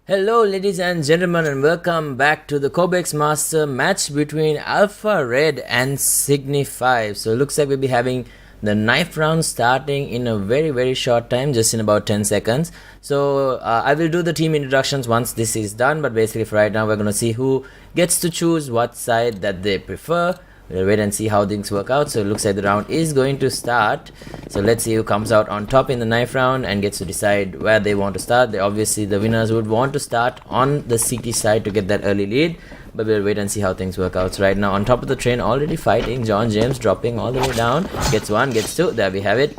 Hello, ladies and gentlemen, and welcome back to the Cobx Master match between Alpha Red and Signify. So, it looks like we'll be having the knife round starting in a very short time, just in about 10 seconds. So, I will do the team introductions once this is done, but basically, for right now, we're going to see who gets to choose what side that they prefer. We'll wait and see how things work out. So it looks like the round is going to start. So let's see who comes out on top in the knife round and gets to decide where they want to start. Obviously the winners would want to start on the CT side to get that early lead, but we'll wait and see how things work out. So right now on top of the train, already fighting, John James dropping all the way down. Gets one, gets two, there we have it.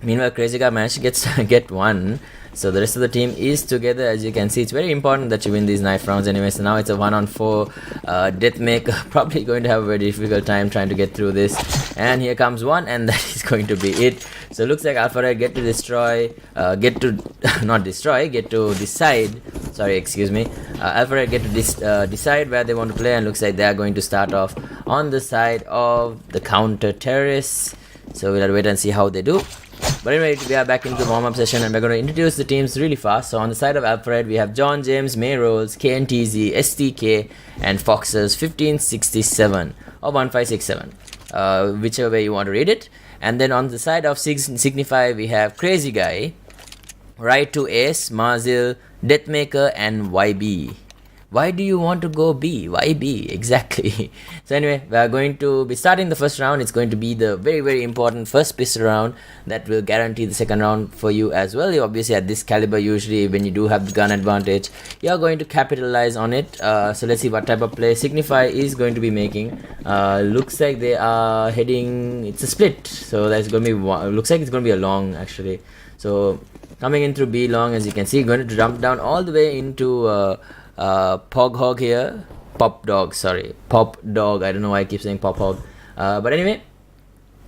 Meanwhile, Crazy Guy managed to get one. So the rest of the team is together. As you can see, it's very important that you win these knife rounds anyway. So now it's a 1-on-4 Deathmaker. Probably going to have a very difficult time trying to get through this. And here comes one, and that is going to be it. So it looks like Alpha Red get to decide. Sorry, excuse me. Alpha Red get to decide where they want to play, and looks like they are going to start off on the side of the counter terrace. So we'll wait and see how they do. But anyway, we are back into the warm-up session and we're going to introduce the teams really fast. So on the side of Alfred, we have John James, Mayrolls, KNTZ, STK, and Foxes 1567 or 1567, whichever way you want to read it. And then on the side of Signify, we have Crazy Guy, Right to Ace, Marzil, Deathmaker, and YB. Why do you want to go B? Why B? Exactly. So anyway, we are going to be starting the first round. It's going to be the very important first pistol round that will guarantee the second round for you as well. You obviously at this caliber, usually when you do have the gun advantage, you are going to capitalize on it. So let's see what type of play Signify is going to be making. Looks like they are heading, it's a split. So that's going to be, looks like it's going to be a long actually. So coming in through B long, as you can see, going to jump down all the way into Pog Hog here. Pop Dog, I don't know why I keep saying Pop Hog. But anyway,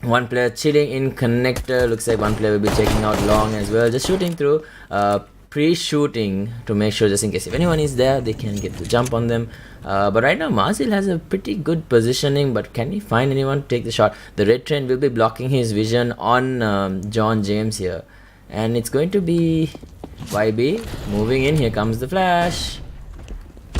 one player chilling in connector. Looks like one player will be checking out long as well. Just shooting through, pre-shooting to make sure, just in case if anyone is there, they can get the jump on them. But right now, Marzil has a pretty good positioning, but can he find anyone to take the shot? The red train will be blocking his vision on John James here. And it's going to be YB moving in. Here comes the flash.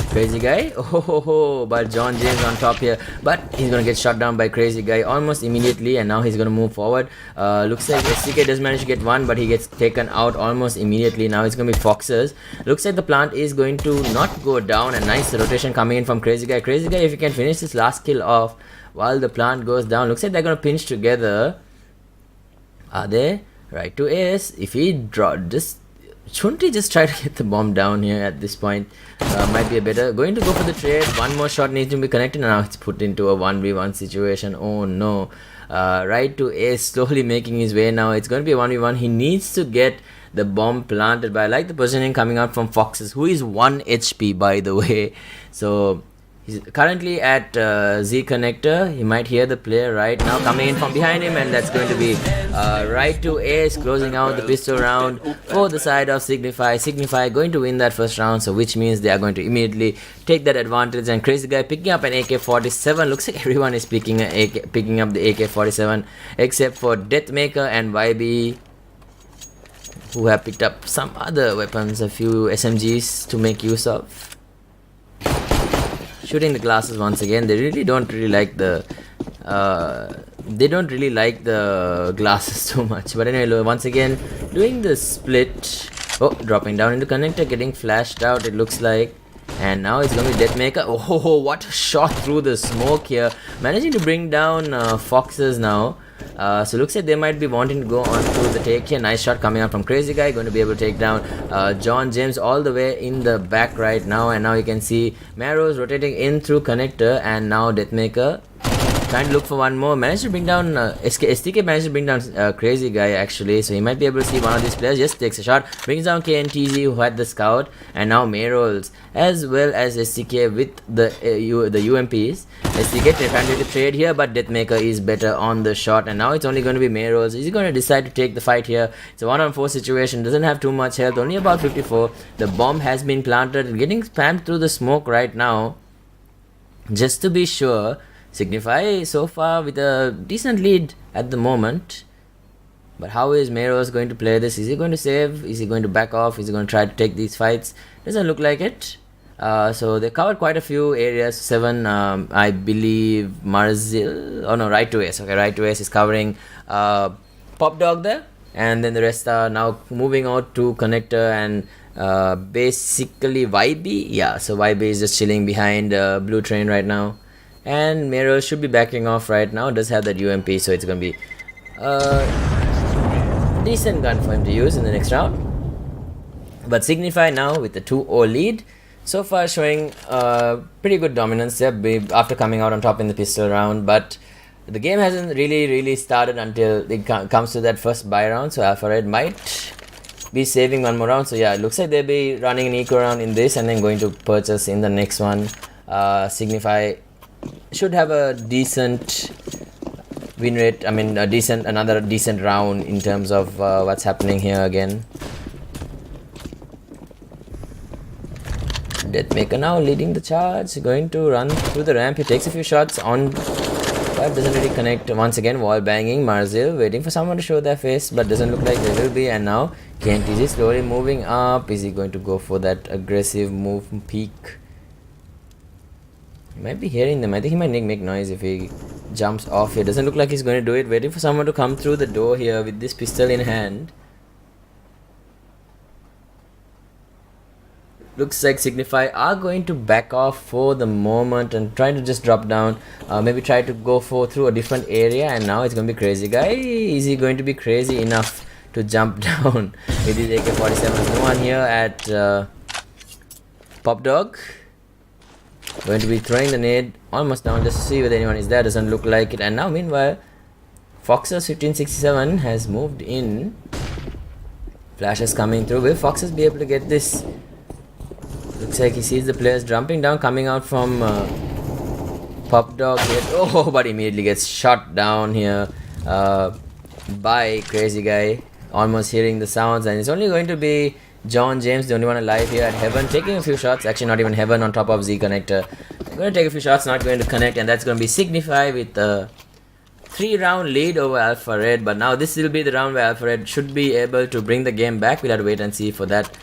Crazy Guy, but John James on top here, but he's gonna get shot down by Crazy Guy almost immediately, and now he's gonna move forward. Looks like STK does manage to get one, but he gets taken out almost immediately. Now it's gonna be Foxes. Looks like the plant is going to not go down. A nice rotation coming in from Crazy Guy. Crazy Guy, if you can finish this last kill off while the plant goes down, looks like they're gonna pinch together. Are they? Right to Ace. If he shouldn't he just try to get the bomb down here at this point? Might be a better. Going to go for the trade. One more shot needs to be connected, and now it's put into a 1v1 situation. Oh no. Right to Ace slowly making his way now. It's going to be a 1v1. He needs to get the bomb planted, but I like the positioning coming out from Foxes, who is 1 HP by the way. So he's currently at Z connector. He might hear the player right now coming in from behind him, and that's going to be right to Ace, closing out the pistol round for the side of Signify. Signify going to win that first round, so which means they are going to immediately take that advantage. And Crazy Guy picking up an AK-47. Looks like everyone is picking up the AK-47 except for Deathmaker and YB, who have picked up some other weapons, a few SMGs to make use of. Shooting the glasses once again. They don't really like the glasses too much. But anyway, once again doing the split. Oh, dropping down into connector, getting flashed out, it looks like. And now it's gonna be Deathmaker. Oh, what a shot through the smoke here. Managing to bring down Foxes now. So looks like they might be wanting to go on to the take here. Nice shot coming out from Crazy Guy. Going to be able to take down John James all the way in the back right now. And now you can see Marrows rotating in through connector. And now Deathmaker trying to look for one more. Managed to bring down STK managed to bring down Crazy Guy actually. So he might be able to see one of these players. Just takes a shot. Brings down KNTZ, who had the scout. And now Mayrolls as well as STK with the UMPs. STK trying to trade here, but Deathmaker is better on the shot. And now it's only going to be Mayrolls. Is he going to decide to take the fight here? It's a 1-on-4 situation. Doesn't have too much health. Only about 54. The bomb has been planted. Getting spammed through the smoke right now. Just to be sure. Signify so far with a decent lead at the moment. But how is Meros going to play this? Is he going to save? Is he going to back off? Is he going to try to take these fights? Doesn't look like it. So they covered quite a few areas. 7, I believe, Marzil. Oh no, right to ace. Okay, right to ace is covering Pop Dog there. And then the rest are now moving out to Connector and basically YB. Yeah, so YB is just chilling behind Blue Train right now. And Mero should be backing off right now. Does have that UMP, so it's going to be a decent gun for him to use in the next round. But Signify now with the 2-0 lead. So far showing pretty good dominance there after coming out on top in the pistol round. But the game hasn't really started until it comes to that first buy round. So Alpha Red might be saving one more round. So yeah, it looks like they'll be running an eco round in this and then going to purchase in the next one. Signify should have a decent win rate. I mean, another decent round in terms of what's happening here again. Deathmaker now leading the charge, going to run through the ramp. He takes a few shots on, but doesn't really connect. Once again, wall banging. Marzil waiting for someone to show their face, but doesn't look like they will be. And now KNTZ slowly moving up. Is he going to go for that aggressive move peak? He might be hearing them. I think he might make noise if he jumps off here. Doesn't look like he's going to do it. Waiting for someone to come through the door here with this pistol in hand. Looks like Signify are going to back off for the moment and trying to just drop down. Maybe try to go through a different area. And now it's going to be Crazy Guy. Is he going to be crazy enough to jump down with his AK-47? No one here at Pop Dog. Going to be throwing the nade almost down just to see whether anyone is there. Doesn't look like it. And now meanwhile, Foxes 1567 has moved in. Flashes coming through. Will Foxes be able to get this? Looks like he sees the players jumping down, coming out from Pop Dog here. Oh, but immediately gets shot down here by Crazy Guy. Almost hearing the sounds, and it's only going to be John James, the only one alive here at Heaven, taking a few shots. Actually, not even Heaven on top of Z Connector. Going to take a few shots, not going to connect, and that's going to be Signify with a 3-round lead over Alpha Red. But now this will be the round where Alpha Red should be able to bring the game back. We'll have to wait and see for that.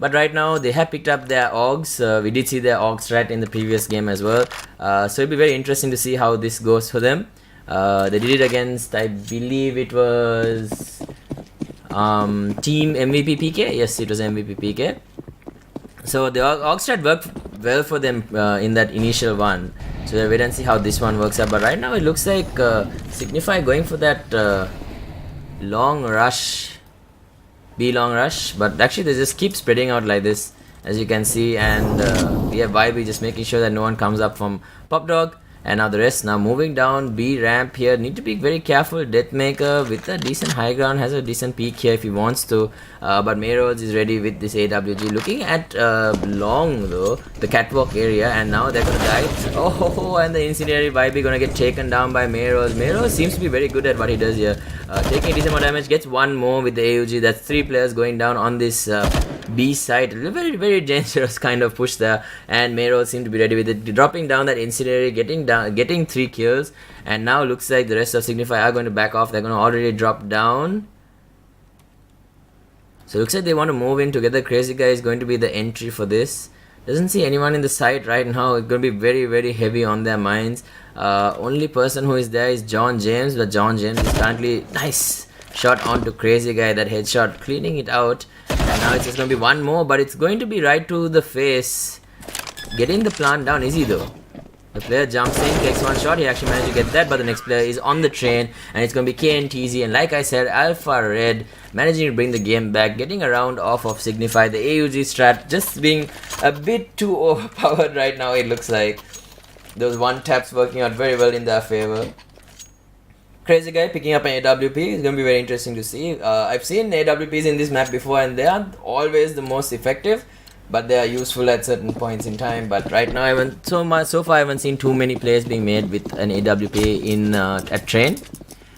But right now they have picked up their AUGs. We did see their AUG strat in the previous game as well. So it'll be very interesting to see how this goes for them. They did it against, I believe it was Team MVP PK. Yes, it was MVP PK. So the AUG strat worked well for them in that initial one. So we'll wait and see how this one works out. But right now it looks like Signify going for that long rush. Long rush, but actually they just keep spreading out like this, as you can see, and we have YB just making sure that no one comes up from Pop Dog. And now the rest now moving down B ramp here. Need to be very careful. Deathmaker with a decent high ground has a decent peak here if he wants to, but Mayrods is ready with this AWG. Looking at long though, the catwalk area, and now they're gonna die. Oh, and the incendiary YB gonna get taken down by Mayrods. Mayrods seems to be very good at what he does here, taking a decent amount of damage. Gets one more with the AUG. That's 3 players going down on this B side. Very dangerous kind of push there, and Mayrods seem to be ready with it, dropping down that incendiary, getting 3 kills. And now looks like the rest of Signify are going to back off. They're going to already drop down. So looks like they want to move in together. Crazy Guy is going to be the entry for this. Doesn't see anyone in the site right now. It's going to be very heavy on their minds. Only person who is there is John James, but John James is currently nice shot onto Crazy Guy. That headshot cleaning it out. And now it's just going to be one more, but it's going to be right to the face. Getting the plant down, is he though? The player jumps in, takes one shot. He actually managed to get that, but the next player is on the train, and it's going to be KNTZ. And like I said, Alpha Red managing to bring the game back, getting a round off of Signify. The AUG strat just being a bit too overpowered right now, it looks like. Those one taps working out very well in their favor. Crazy Guy picking up an AWP is going to be very interesting to see. I've seen AWPs in this map before, and they aren't always the most effective, but they are useful at certain points in time. But right now, so far I haven't seen too many plays being made with an AWP in at train.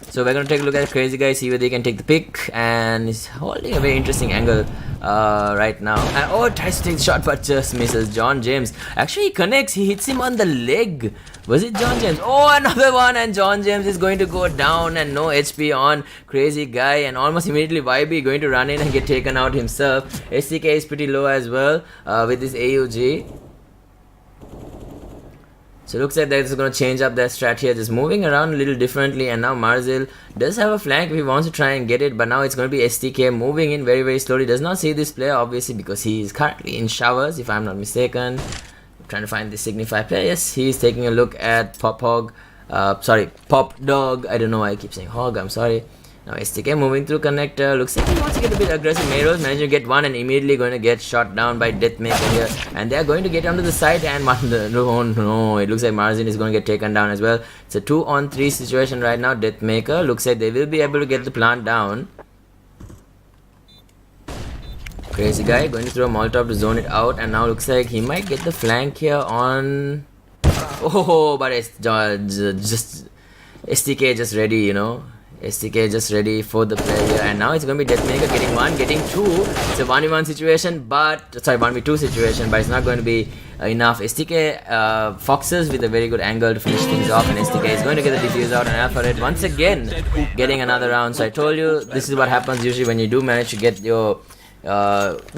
So we're going to take a look at Crazy Guy, see whether he can take the pick, and he's holding a very interesting angle right now. And oh, tries to take the shot but just misses. John James actually connects. He hits him on the leg. Was it John James? Oh, another one, and John James is going to go down, and no HP on Crazy Guy, and almost immediately YB going to run in and get taken out himself. STK is pretty low as well with this AUG. So looks like they're just going to change up their strat here, just moving around a little differently. And now Marzil does have a flank if he wants to try and get it, but now it's going to be STK moving in very, very slowly. Does not see this player obviously because he is currently in showers, if I'm not mistaken. I'm trying to find the Signify player. Yes, he's taking a look at Pop Dog. I don't know why I keep saying Hog, I'm sorry. Now STK moving through connector. Looks like he wants to get a bit aggressive. Meros managed to get one and immediately going to get shot down by Deathmaker here. And they are going to get onto the side and no, it looks like Marzin is going to get taken down as well. It's a 2-on-3 situation right now. Deathmaker looks like they will be able to get the plant down. Crazy Guy going to throw a Molotov to zone it out, and now looks like he might get the flank here on... Oh, but it's just... STK just ready, you know. STK just ready for the player here, and now it's going to be Deathmaker getting one, getting two. It's a 1v1 situation, but... Sorry, 1v2 situation, but it's not going to be enough. STK foxes with a very good angle to finish things off, and STK is going to get the defuse out, and Alpha Red once again getting another round. So I told you, this is what happens usually when you do manage to get your...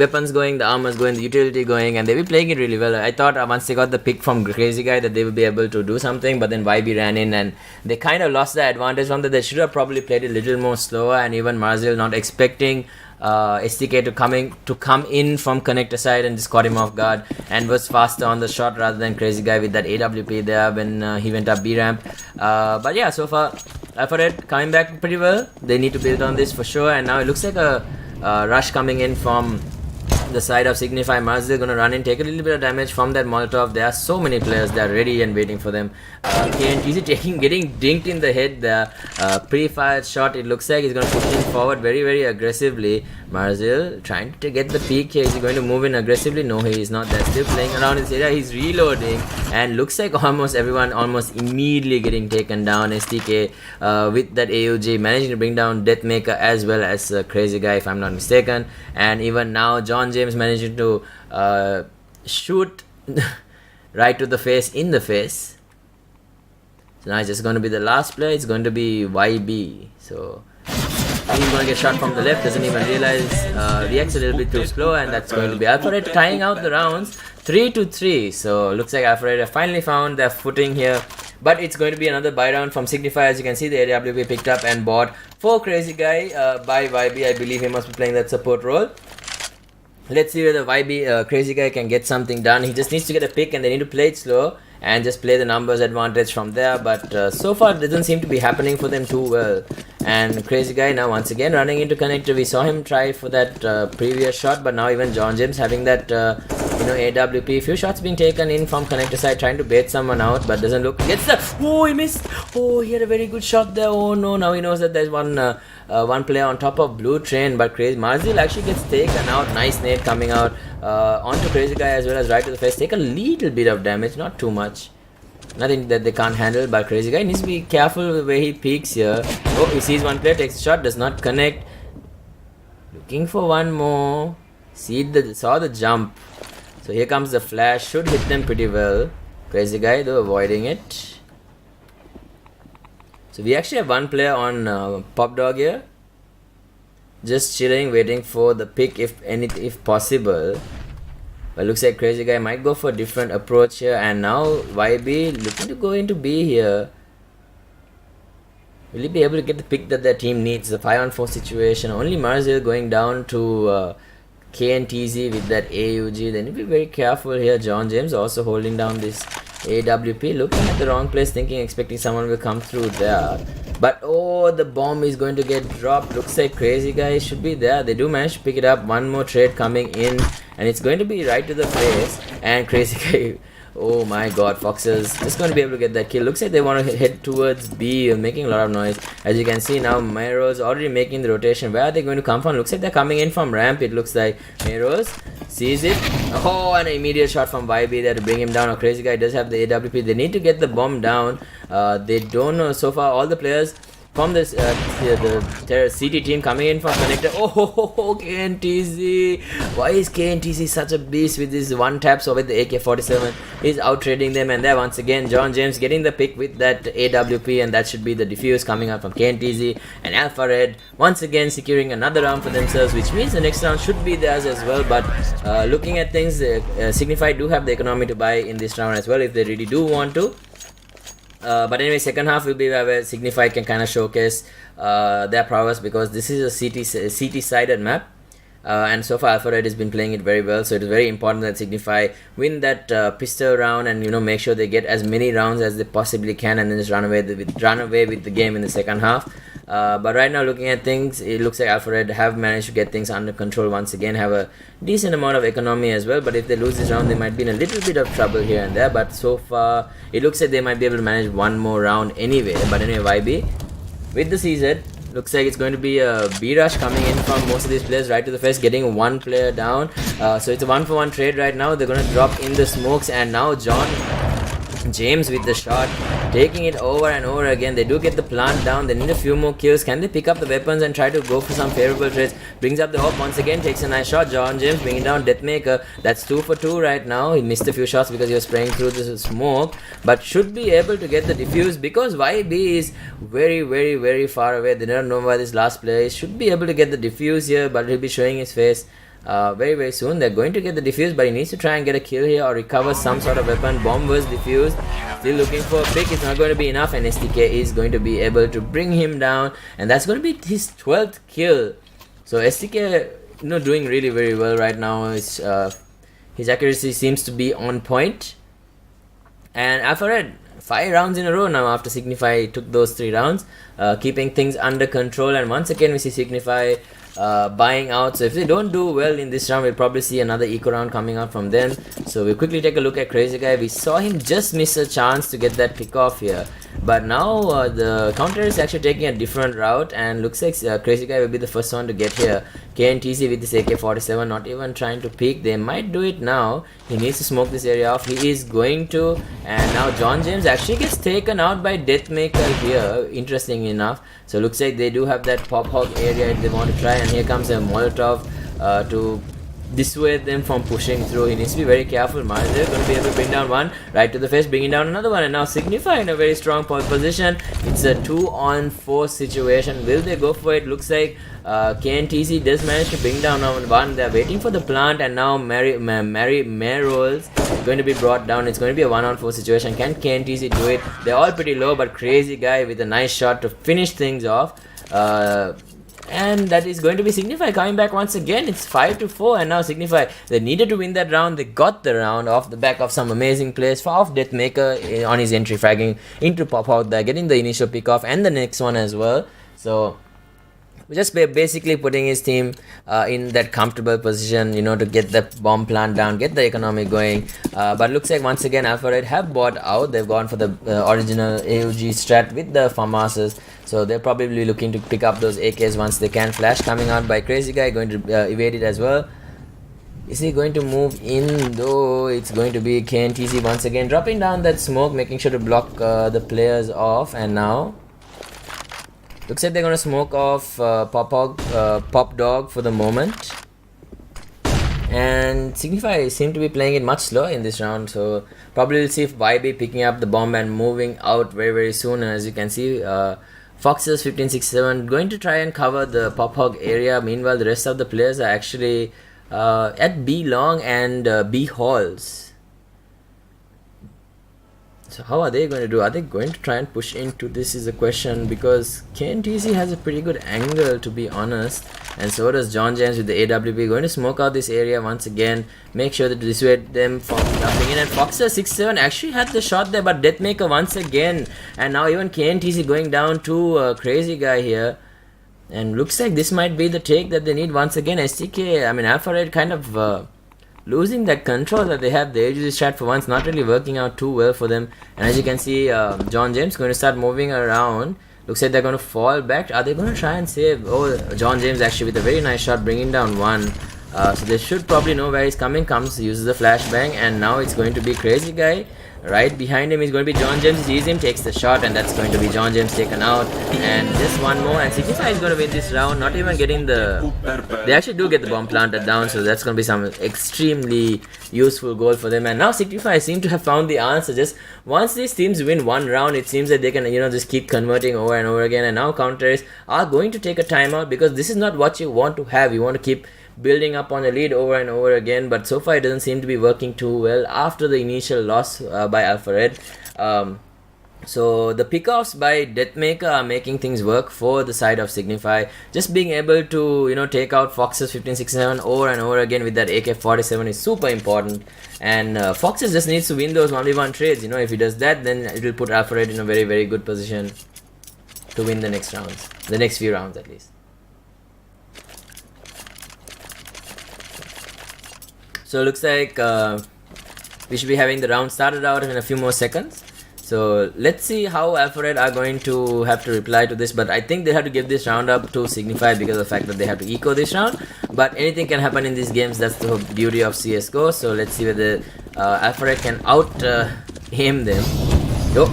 weapons going, the armors going, the utility going, and they were playing it really well. I thought once they got the pick from Crazy Guy that they would be able to do something, but then YB ran in and they kind of lost the advantage from that. They should have probably played it a little more slower, and even Marzil not expecting STK to come in from connector side and just caught him off guard and was faster on the shot rather than Crazy Guy with that AWP there when he went up B ramp. But yeah, so far Alpha Red coming back pretty well. They need to build on this for sure, and now it looks like a rush coming in from the side of Signify. Marzil gonna run in, take a little bit of damage from that Molotov. There are so many players that are ready and waiting for them. KNTZ getting dinked in the head there. Pre-fired shot. It looks like he's gonna push in forward very, very aggressively. Marzil trying to get the peak here. Is he going to move in aggressively? No, he is not. They're still playing around this area. He's reloading, and looks like almost everyone almost immediately getting taken down. STK with that AUG managing to bring down Deathmaker as well as Crazy Guy, if I'm not mistaken. And even now John James managing to shoot right to the face, in the face. So now it's just going to be the last player. It's going to be YB. So he's going to get shot from the left, doesn't even realize, reacts a little bit too slow, and that's going to be Alpha Red tying out the rounds 3-3. So looks like Alpha Red have finally found their footing here, but it's going to be another buy round from Signify. As you can see, the AWP picked up and bought for Crazy Guy by YB. I believe he must be playing that support role. Let's see whether YB Crazy Guy can get something done. He just needs to get a pick, and they need to play it slow and just play the numbers advantage from there, but so far it doesn't seem to be happening for them too well. And Crazy Guy now once again running into connector. We saw him try for that previous shot, but now even John James having that AWP. Few shots being taken in from connector side, trying to bait someone out, but doesn't look. Gets the... Oh, he missed. Oh, he had a very good shot there. Oh no, now he knows that there's one player on top of blue train, but Crazy Marzil actually gets taken out. Nice nade coming out onto Crazy Guy as well as right to the face. Take a little bit of damage, not too much. Nothing that they can't handle, but Crazy Guy needs to be careful with where he peeks here. Oh, he sees one player, takes a shot, does not connect. Looking for one more. Saw the jump. So here comes the flash. Should hit them pretty well. Crazy Guy though avoiding it. So we actually have one player on Pop Dog here. Just chilling, waiting for the pick if possible. But looks like Crazy Guy might go for a different approach here. And now YB looking to go into B here. Will he be able to get the pick that their team needs? The 5-on-4 situation. Only Marzil going down to KNTZ with that AUG. They need to be very careful here. John James also holding down this AWP. Looking at the wrong place, expecting someone will come through there. But oh, the bomb is going to get dropped. Looks like Crazy Guy should be there. They do manage to pick it up. One more trade coming in, and it's going to be right to the face. And Crazy Guy, oh my god, Foxes just going to be able to get that kill. Looks like they want to head towards B, making a lot of noise. As you can see now, Meros already making the rotation. Where are they going to come from? Looks like they're coming in from ramp. It looks like Meros sees it. Oh, an immediate shot from YB there to bring him down. Crazy Guy does have the AWP. They need to get the bomb down. They don't know so far. All the players from this the CT team coming in from connector. Oh, KNTZ. Why is KNTZ such a beast with this one tap? So with the AK-47, he's out trading them, and there once again John James getting the pick with that AWP, and that should be the defuse coming out from KNTZ. And Alpha Red once again securing another round for themselves, which means the next round should be theirs as well. But looking at things, Signify do have the economy to buy in this round as well if they really do want to. But anyway, second half will be where Signify can kind of showcase their prowess, because this is a CT sided map, and so far Alpha Red has been playing it very well. So it is very important that Signify win that pistol round and make sure they get as many rounds as they possibly can, and then just run away with the game in the second half. But right now, looking at things, it looks like Alpha Red have managed to get things under control once again, have a decent amount of economy as well. But if they lose this round, they might be in a little bit of trouble here and there. But so far, it looks like they might be able to manage one more round anyway. But anyway, YB with the CZ, looks like it's going to be a B rush coming in from most of these players right to the face, getting one player down. So it's a 1-for-1 trade right now. They're going to drop in the smokes, and now John James with the shot, taking it over and over again. They do get the plant down. They need a few more kills. Can they pick up the weapons and try to go for some favorable trades? Brings up the hope once again, takes a nice shot. John James bringing down Deathmaker. That's 2 for 2 right now. He missed a few shots because he was spraying through the smoke, but should be able to get the defuse, because YB is very, very, very far away. They don't know where this last player is. Should be able to get the defuse here, but he'll be showing his face very, very soon. They're going to get the defuse, but he needs to try and get a kill here or recover some sort of weapon. Bomb was defused. Still looking for a pick. It's not going to be enough, and STK is going to be able to bring him down, and that's going to be his 12th kill. So STK, doing really very well right now. His accuracy seems to be on point. And Alpha Red, 5 rounds in a row now after Signify took those 3 rounds, keeping things under control. And once again we see Signify buying out. So if they don't do well in this round, we'll probably see another eco round coming out from them. So we'll quickly take a look at Crazy Guy. We saw him just miss a chance to get that pick off here, but now the counter is actually taking a different route, and looks like Crazy Guy will be the first one to get here. KNTZ with this AK-47 not even trying to peek. They might do it now. He needs to smoke this area off. He is going to, and now John James actually gets taken out by Deathmaker here, interesting enough. So looks like they do have that pop hog area if they want to try, and here comes a Molotov to dissuade them from pushing through. He needs to be very careful. They're going to be able to bring down one right to the face, bringing down another one, and now Signify in a very strong position. It's a 2-on-4 situation. Will they go for it? Looks like KNTZ does manage to bring down one. They're waiting for the plant, and now Merrolls going to be brought down. It's going to be a 1-on-4 situation. Can KNTZ do it? They're all pretty low, but Crazy Guy with a nice shot to finish things off. And that is going to be Signify coming back once again. It's 5-4, and now Signify, they needed to win that round. They got the round off the back of some amazing plays off Deathmaker on his entry, fragging into pop out there, getting the initial pick off and the next one as well. So just basically putting his team in that comfortable position, to get the bomb plant down, get the economy going. But looks like once again Alpha Red have bought out. They've gone for the original AUG strat with the FAMASs. So they're probably looking to pick up those AKs once they can. Flash coming out by Crazy Guy, going to evade it as well. Is he going to move in though? It's going to be KNTZ once again, dropping down that smoke, making sure to block the players off. And now looks like they're going to smoke off Pop Dog for the moment. And Signify seem to be playing it much slower in this round, so probably we'll see if YB picking up the bomb and moving out very, very soon. And as you can see, Foxes 1567 going to try and cover the Pop Hog area. Meanwhile, the rest of the players are actually at B Long and B Halls. So how are they going to do? Are they going to try and push into this is a question, because KNTZ has a pretty good angle, to be honest, and so does John James with the AWP. Going to smoke out this area once again, make sure to dissuade them from jumping in. And Foxer 6-7 actually had the shot there, but Deathmaker once again, and now even KNTZ going down to Crazy Guy here. And looks like this might be the take that they need once again. Alpha Red kind of losing that control that they have. The AUG strat for once not really working out too well for them. And as you can see, John James going to start moving around. Looks like they're going to fall back. Are they going to try and save? Oh, John James actually with a very nice shot, bringing down one. So they should probably know where he's coming. Comes, uses the flashbang, and now it's going to be Crazy Guy. Right behind him is going to be John James. He sees him, takes the shot, and that's going to be John James taken out. And just one more, and Signify is going to win this round. Not even getting the... They actually do get the bomb planted down, so that's going to be some extremely useful goal for them. And now Signify seem to have found the answer. Just once these teams win one round, it seems that they can, just keep converting over and over again. And now counters are going to take a timeout, because this is not what you want to have. You want to keep building up on a lead over and over again, but so far it doesn't seem to be working too well after the initial loss by Alpha Red. So the pickoffs by Deathmaker are making things work for the side of Signify. Just being able to take out Foxes 1567 over and over again with that AK-47 is super important, and Foxes just needs to win those 1v1 trades. If he does that, then it will put Alpha Red in a very, very good position to win the next rounds, the next few rounds at least. So looks like we should be having the round started out in a few more seconds. So let's see how Alpha Red are going to have to reply to this, but I think they have to give this round up to Signify because of the fact that they have to eco this round. But anything can happen in these games, that's the beauty of CSGO. So let's see whether Alpha Red can out-aim them. Yo.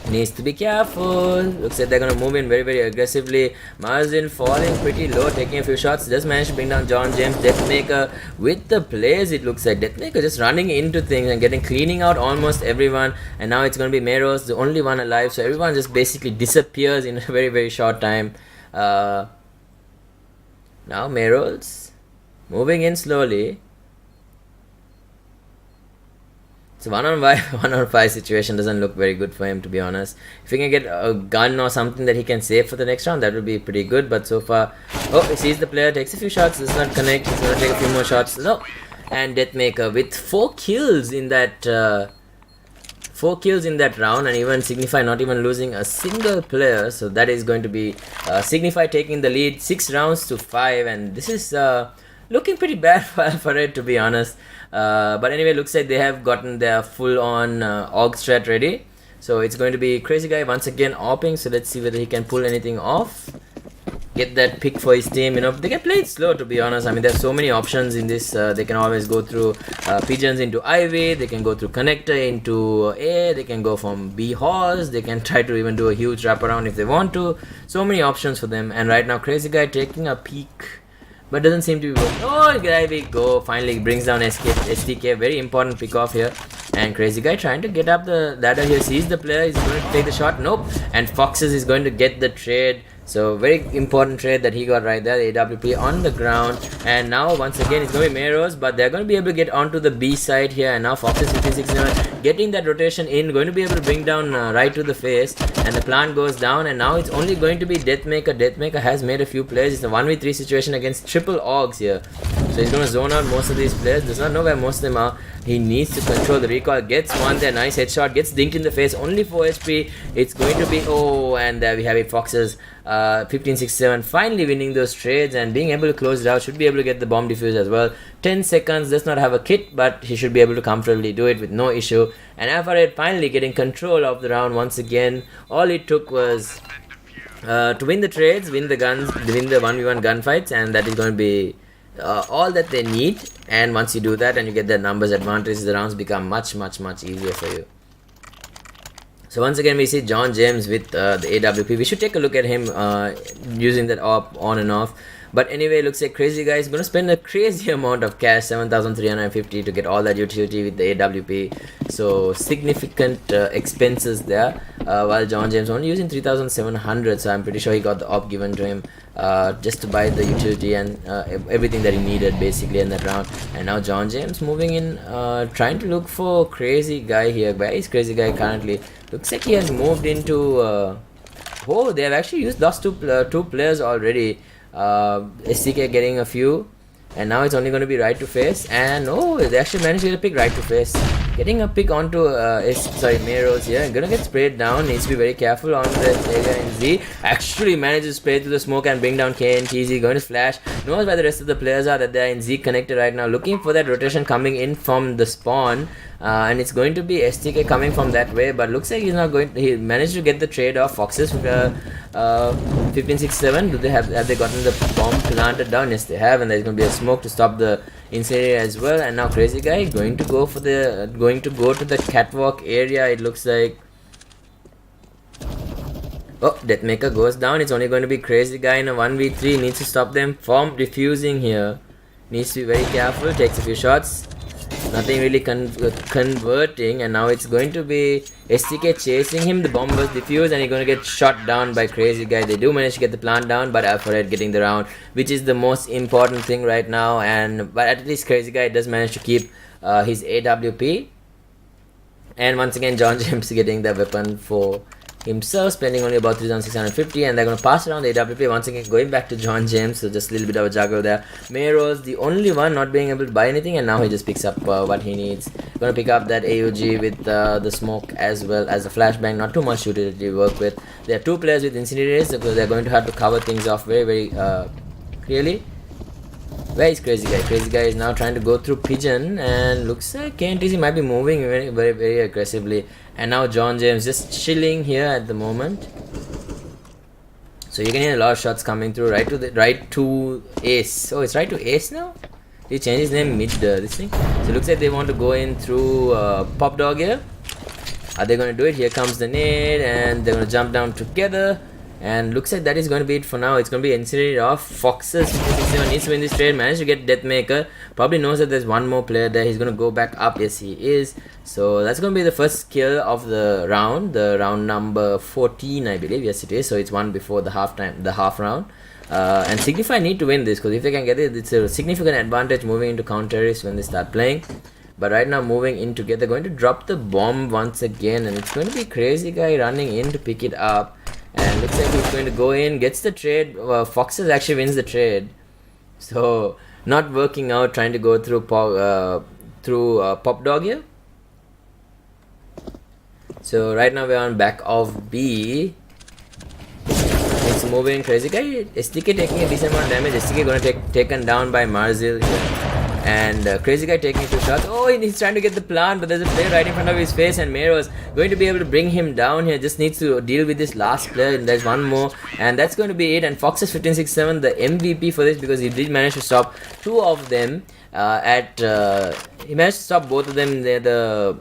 Needs to be careful. Looks like they're gonna move in very, very aggressively. Marzin falling pretty low, taking a few shots. Just managed to bring down John James. Deathmaker with the plays, it looks like. Deathmaker just running into things and cleaning out almost everyone. And now it's gonna be Meros, the only one alive. So everyone just basically disappears in a very, very short time. Now Meros moving in slowly. So 1-on-5 situation doesn't look very good for him, to be honest. If he can get a gun or something that he can save for the next round, that would be pretty good. But so far, he sees the player, takes a few shots, does not connect. He's gonna take a few more shots. No, and Deathmaker with 4 kills in that round, and even Signify not even losing a single player. So that is going to be Signify taking the lead 6 rounds to 5, and this is looking pretty bad for Alpha Red, to be honest. But anyway, looks like they have gotten their full-on AUG strat ready. So it's going to be Crazy Guy once again AWPing. So let's see whether he can pull anything off. Get that pick for his team. They can play it slow, to be honest. I mean, there's so many options in this. They can always go through pigeons into Ivy. They can go through connector into A. They can go from B halls. They can try to even do a huge wraparound if they want to. So many options for them. And right now, Crazy Guy taking a peek, but doesn't seem to be working. Oh, there we go. Finally brings down STK. Very important pick off here. And Crazy Guy trying to get up the ladder here. Sees the player. He's going to take the shot. Nope. And Foxes is going to get the trade. So very important trade that he got right there. The AWP on the ground. And now once again it's going to be Meros. But they're going to be able to get onto the B side here. And now Foxes 1569 getting that rotation in. Going to be able to bring down right to the face. And the plant goes down. And now it's only going to be Deathmaker. Deathmaker has made a few plays. It's a 1v3 situation against triple AUGs here. So he's going to zone out most of these players. Does not know where most of them are. He needs to control the recoil. Gets one there. Nice headshot. Gets dinked in the face. Only 4 HP. It's going to be... and there we have it. Foxes 1567 finally winning those trades and being able to close it out. Should be able to get the bomb defuse as well. 10 seconds. Does not have a kit, but he should be able to comfortably do it with no issue. And Alpha Red finally getting control of the round once again. All it took was to win the trades, win the guns, win the 1v1 gunfights, and that is going to be all that they need. And once you do that and you get the numbers advantage, the rounds become much easier for you. So once again we see John James with the AWP. We should take a look at him using that on and off. But anyway, looks like Crazy Guy is going to spend a crazy amount of cash, 7,350 to get all that utility with the AWP. So significant expenses there. While John James only using 3,700. So I'm pretty sure he got the op given to him just to buy the utility and everything that he needed basically in that round. And now John James moving in, trying to look for Crazy Guy here. Where is Crazy Guy currently? Looks like he has moved into... they have actually lost two players already. STK getting a few, and now it's only going to be right to face. And they actually managed to get a pick right to face. Getting a pick onto Meros here. Gonna get sprayed down. Needs to be very careful on the area in Z. Actually manages to spray through the smoke and bring down KNTZ. Going to flash. Knows where the rest of the players are, that they are in Z connected right now. Looking for that rotation coming in from the spawn. And it's going to be STK coming from that way, but looks like he's not going. He managed to get the trade off. Foxes 1567. Have they gotten the bomb planted down? Yes, they have, and there's going to be a smoke to stop the incendiary as well. And now Crazy Guy going to go to the catwalk area. It looks like. Oh, Deathmaker goes down. It's only going to be Crazy Guy in a 1v3. Needs to stop them from defusing here. Needs to be very careful. Takes a few shots. Nothing really converting, and now it's going to be STK chasing him. The bomb was defused and he's going to get shot down by Crazy Guy. They do manage to get the plant down, but Alphared getting the round, which is the most important thing right now. But at least Crazy Guy does manage to keep his AWP. And once again, John James getting the weapon for himself, spending only about 3,650, and they're going to pass around the AWP. Once again going back to John James, so just a little bit of a juggle there. Meros the only one not being able to buy anything, and now he just picks up what he needs. Going to pick up that AUG with the smoke as well as the flashbang. Not too much utility to work with. There are two players with incinerators, so they're going to have to cover things off very clearly. Where is Crazy Guy? Crazy Guy is now trying to go through Pigeon, and looks like KNTC might be moving very aggressively. And now John James just chilling here at the moment. So you can hear a lot of shots coming through right to Ace. Oh, it's right to Ace now? He changed his name mid this thing. So it looks like they want to go in through Pop Dog here. Are they going to do it? Here comes the nade, and they're going to jump down together. And looks like that is going to be it for now. It's going to be incinerated off. Foxes 67 needs to win this trade. Managed to get Deathmaker. Probably knows that there's one more player there. He's going to go back up. Yes, he is. So that's going to be the first kill of the round. The round number 14, I believe. Yes, it is. So it's one before the half round. And Signify need to win this, because if they can get it, it's a significant advantage moving into counter-terrorists when they start playing. But right now moving in together, going to drop the bomb once again, and it's going to be Crazy Guy running in to pick it up. And looks like he's going to go in, gets the trade. Foxes actually wins the trade. So not working out, trying to go through Pop Dog here. So right now we're on back of B. It's moving. Crazy Guy. STK taking a decent amount of damage. STK going to taken down by Marzil here. And Crazy Guy taking 2 shots. Oh, he's trying to get the plant, but there's a player right in front of his face, and Mero's going to be able to bring him down here. Just needs to deal with this last player, and there's one more, and that's going to be it. And Foxes 1567 the MVP for this, because he did manage to stop 2 of them he managed to stop both of them near the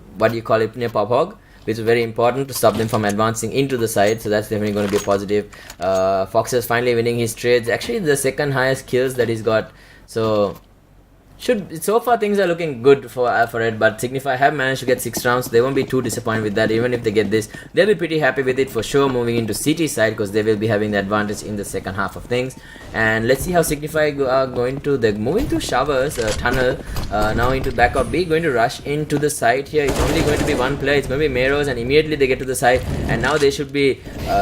near Pop Hog, which is very important to stop them from advancing into the side. So that's definitely going to be a positive. Foxes finally winning his trades. Actually the second highest kills that he's got. So far things are looking good for Alphared, but Signify have managed to get 6 rounds. They won't be too disappointed with that. Even if they get this, they'll be pretty happy with it for sure, moving into CT side, because they will be having the advantage in the second half of things. And let's see how Signify are going to. They're moving to Showers tunnel now into back of B, going to rush into the side here. It's only going to be one player. It's going to be Meros, and immediately they get to the side, and now they should be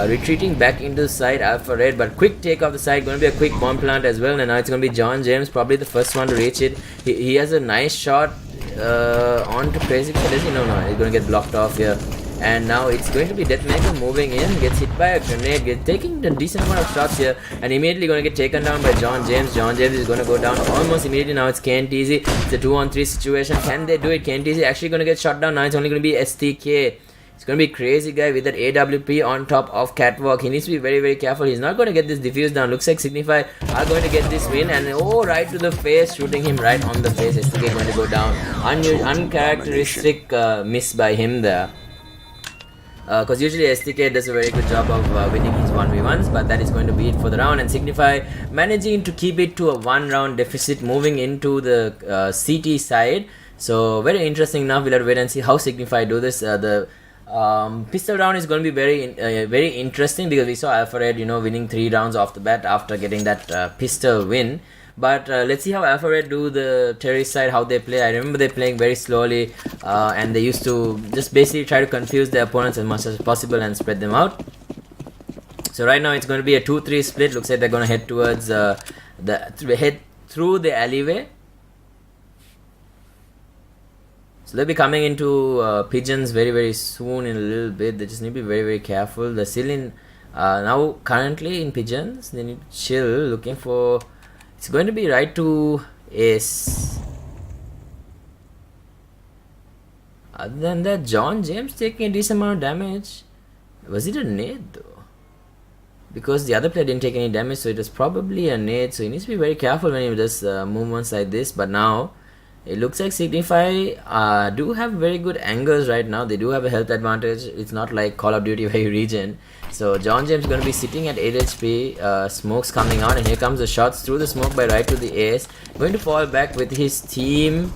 retreating back into the side. Alphared, but quick take of the side. Going to be a quick bomb plant as well, and now it's going to be John James, probably the first one to reach it. He has a nice shot onto Crazy Guy. Does he? No, he's going to get blocked off here. And now it's going to be Deathmaker moving in, gets hit by a grenade, taking a decent amount of shots here, and immediately going to get taken down by John James. John James is going to go down almost immediately. Now it's KNTZ. It's a 2-on-3 situation. Can they do it? KNTZ actually going to get shot down. Now it's only going to be STK. It's going to be Crazy Guy with that AWP on top of Catwalk. He needs to be very careful. He's not going to get this diffuse down. Looks like Signify are going to get this win, and right to the face, shooting him right on the face. STK going to go down. Uncharacteristic miss by him there. Because usually STK does a very good job of winning his 1v1s, but that is going to be it for the round. And Signify managing to keep it to a 1-round deficit, moving into the CT side. So very interesting enough. We'll have to wait and see how Signify do this. The pistol round is going to be very interesting, because we saw Alphared winning 3 rounds off the bat after getting that pistol win. But let's see how Alphared do the terrorist side, how they play. I remember they playing very slowly, and they used to just basically try to confuse their opponents as much as possible and spread them out. So right now it's going to be a 2-3 split. Looks like they're going to head towards head through the alleyway. So they'll be coming into pigeons very soon in a little bit. They just need to be very careful. They're still in now currently in pigeons. They need to chill, looking for. It's going to be right to ace. Other than that, John James taking a decent amount of damage. Was it a nade though? Because the other player didn't take any damage, so it was probably a nade. So he needs to be very careful when he does movements like this. But now it looks like Signify do have very good angles right now. They do have a health advantage. It's not like Call of Duty where you regen. So John James is going to be sitting at 8 HP. Smoke's coming out, and here comes the shots through the smoke by right to the ace. Going to fall back with his team.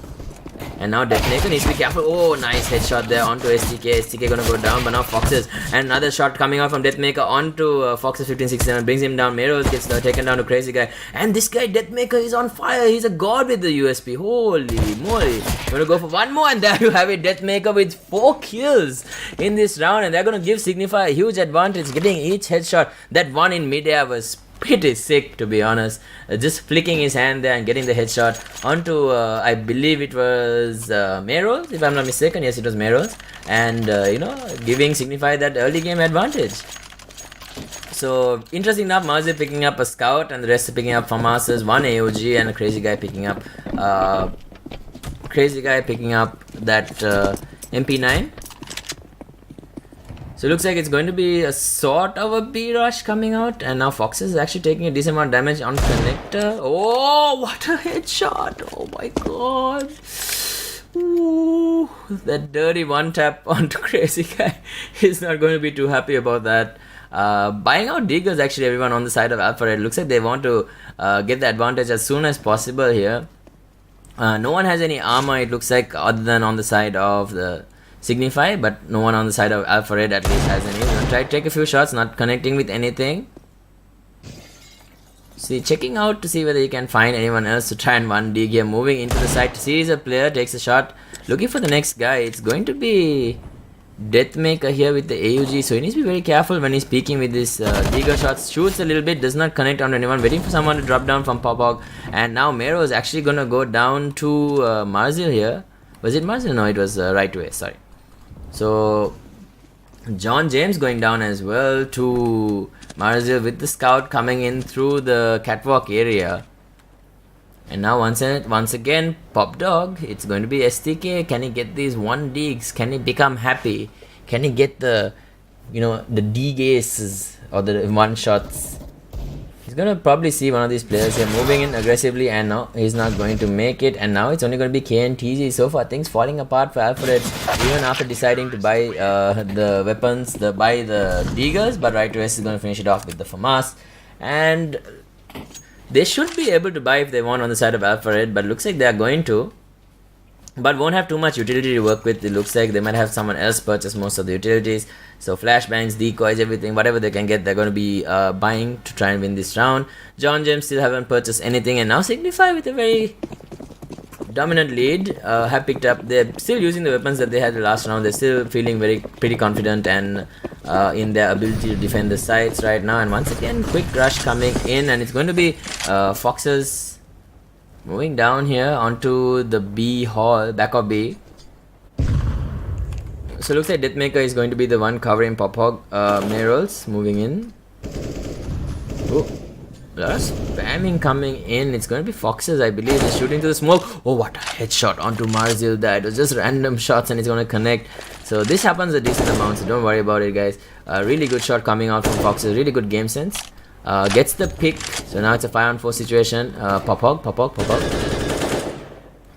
And now Detonator needs to be careful. Oh, nice headshot there onto STK. STK gonna go down, but now Foxes. And another shot coming out from Deathmaker onto Foxes 1567. Brings him down. Meros gets taken down to Crazy Guy. And this guy, Deathmaker, is on fire. He's a god with the USP. Holy moly. Gonna go for one more, and there you have it. Deathmaker with 4 kills in this round. And they're gonna give Signify a huge advantage. Getting each headshot. That one in midair was pretty sick, to be honest. Just flicking his hand there and getting the headshot onto I believe it was Meros, if I'm not mistaken. Yes, it was Meros, and giving Signify that early game advantage. So interesting enough, Marzir picking up a scout and the rest are picking up FAMAS's, one AOG, and a Crazy Guy picking up that MP9. So it looks like it's going to be a sort of a B rush coming out, and now Foxes is actually taking a decent amount of damage on Connector. Oh, what a headshot! Oh my god! Ooh, that dirty one tap onto Crazy Guy. He's not going to be too happy about that. Buying out Deagles, actually, everyone on the side of Alpha Red. Looks like they want to get the advantage as soon as possible here. No one has any armor, it looks like, other than on the side of the Signify, but no one on the side of Alpha Red at least has any. Try to take a few shots, not connecting with anything. See, checking out to see whether he can find anyone else to try and 1D here. Moving into the side to see a player, takes a shot, looking for the next guy. It's going to be Deathmaker here with the AUG, so he needs to be very careful when he's peeking with this Deagle shots. Shoots a little bit, does not connect on anyone, waiting for someone to drop down from Popog. And now Mero is actually gonna go down to Marzil here. Was it Marzil? No, it was right way, sorry. So John James going down as well to Marzil with the scout coming in through the catwalk area. And now once again, Pop Dog, it's going to be STK. Can he get these 1Ds? Can he become happy? Can he get the, the D-gases or the one-shots? He's going to probably see one of these players here moving in aggressively, and no, he's not going to make it. And now it's only going to be KNTZ. So far, things falling apart for Alfred, even after deciding to buy the weapons, buy the Deagles, but Right to S is going to finish it off with the FAMAS. And they should be able to buy if they want on the side of Alpha Red, but looks like they are going to. But won't have too much utility to work with. It looks like they might have someone else purchase most of the utilities. So flashbangs, decoys, everything, whatever they can get, they're going to be buying to try and win this round. John James still haven't purchased anything, and now Signify with a very dominant lead have picked up. They're still using the weapons that they had the last round. They're still feeling pretty confident and in their ability to defend the sites right now. And once again, quick rush coming in, and it's going to be Foxes moving down here onto the B hall, back of B. So looks like Deathmaker is going to be the one covering Pophog. Merolls moving in. Oh, a lot of spamming coming in. It's going to be Foxes, I believe. They're shooting to the smoke. Oh, what a headshot onto Marzil there. It was just random shots and it's going to connect. So this happens a decent amount, so don't worry about it, guys. Really good shot coming out from Foxes. Really good game sense. Gets the pick. So now it's a 5-on-4 situation. Pophog.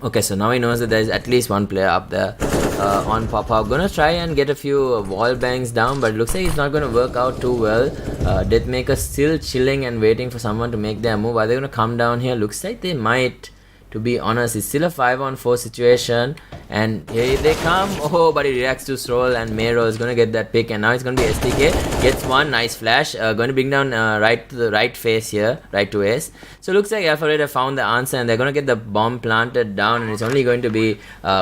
Okay, so now he knows that there is at least one player up there on Pophog. Gonna try and get a few wall bangs down, but it looks like it's not gonna work out too well. Deathmaker still chilling and waiting for someone to make their move. Are they gonna come down here? Looks like they might. To be honest, it's still a 5-on-4 situation, and here they come. Oh, but he reacts to Stroll, and Mero is gonna get that pick, and now it's gonna be STK. Gets one nice flash. Going to bring down right to the right face here, right to ace. So looks like Alpha Red have found the answer, and they're gonna get the bomb planted down, and it's only going to be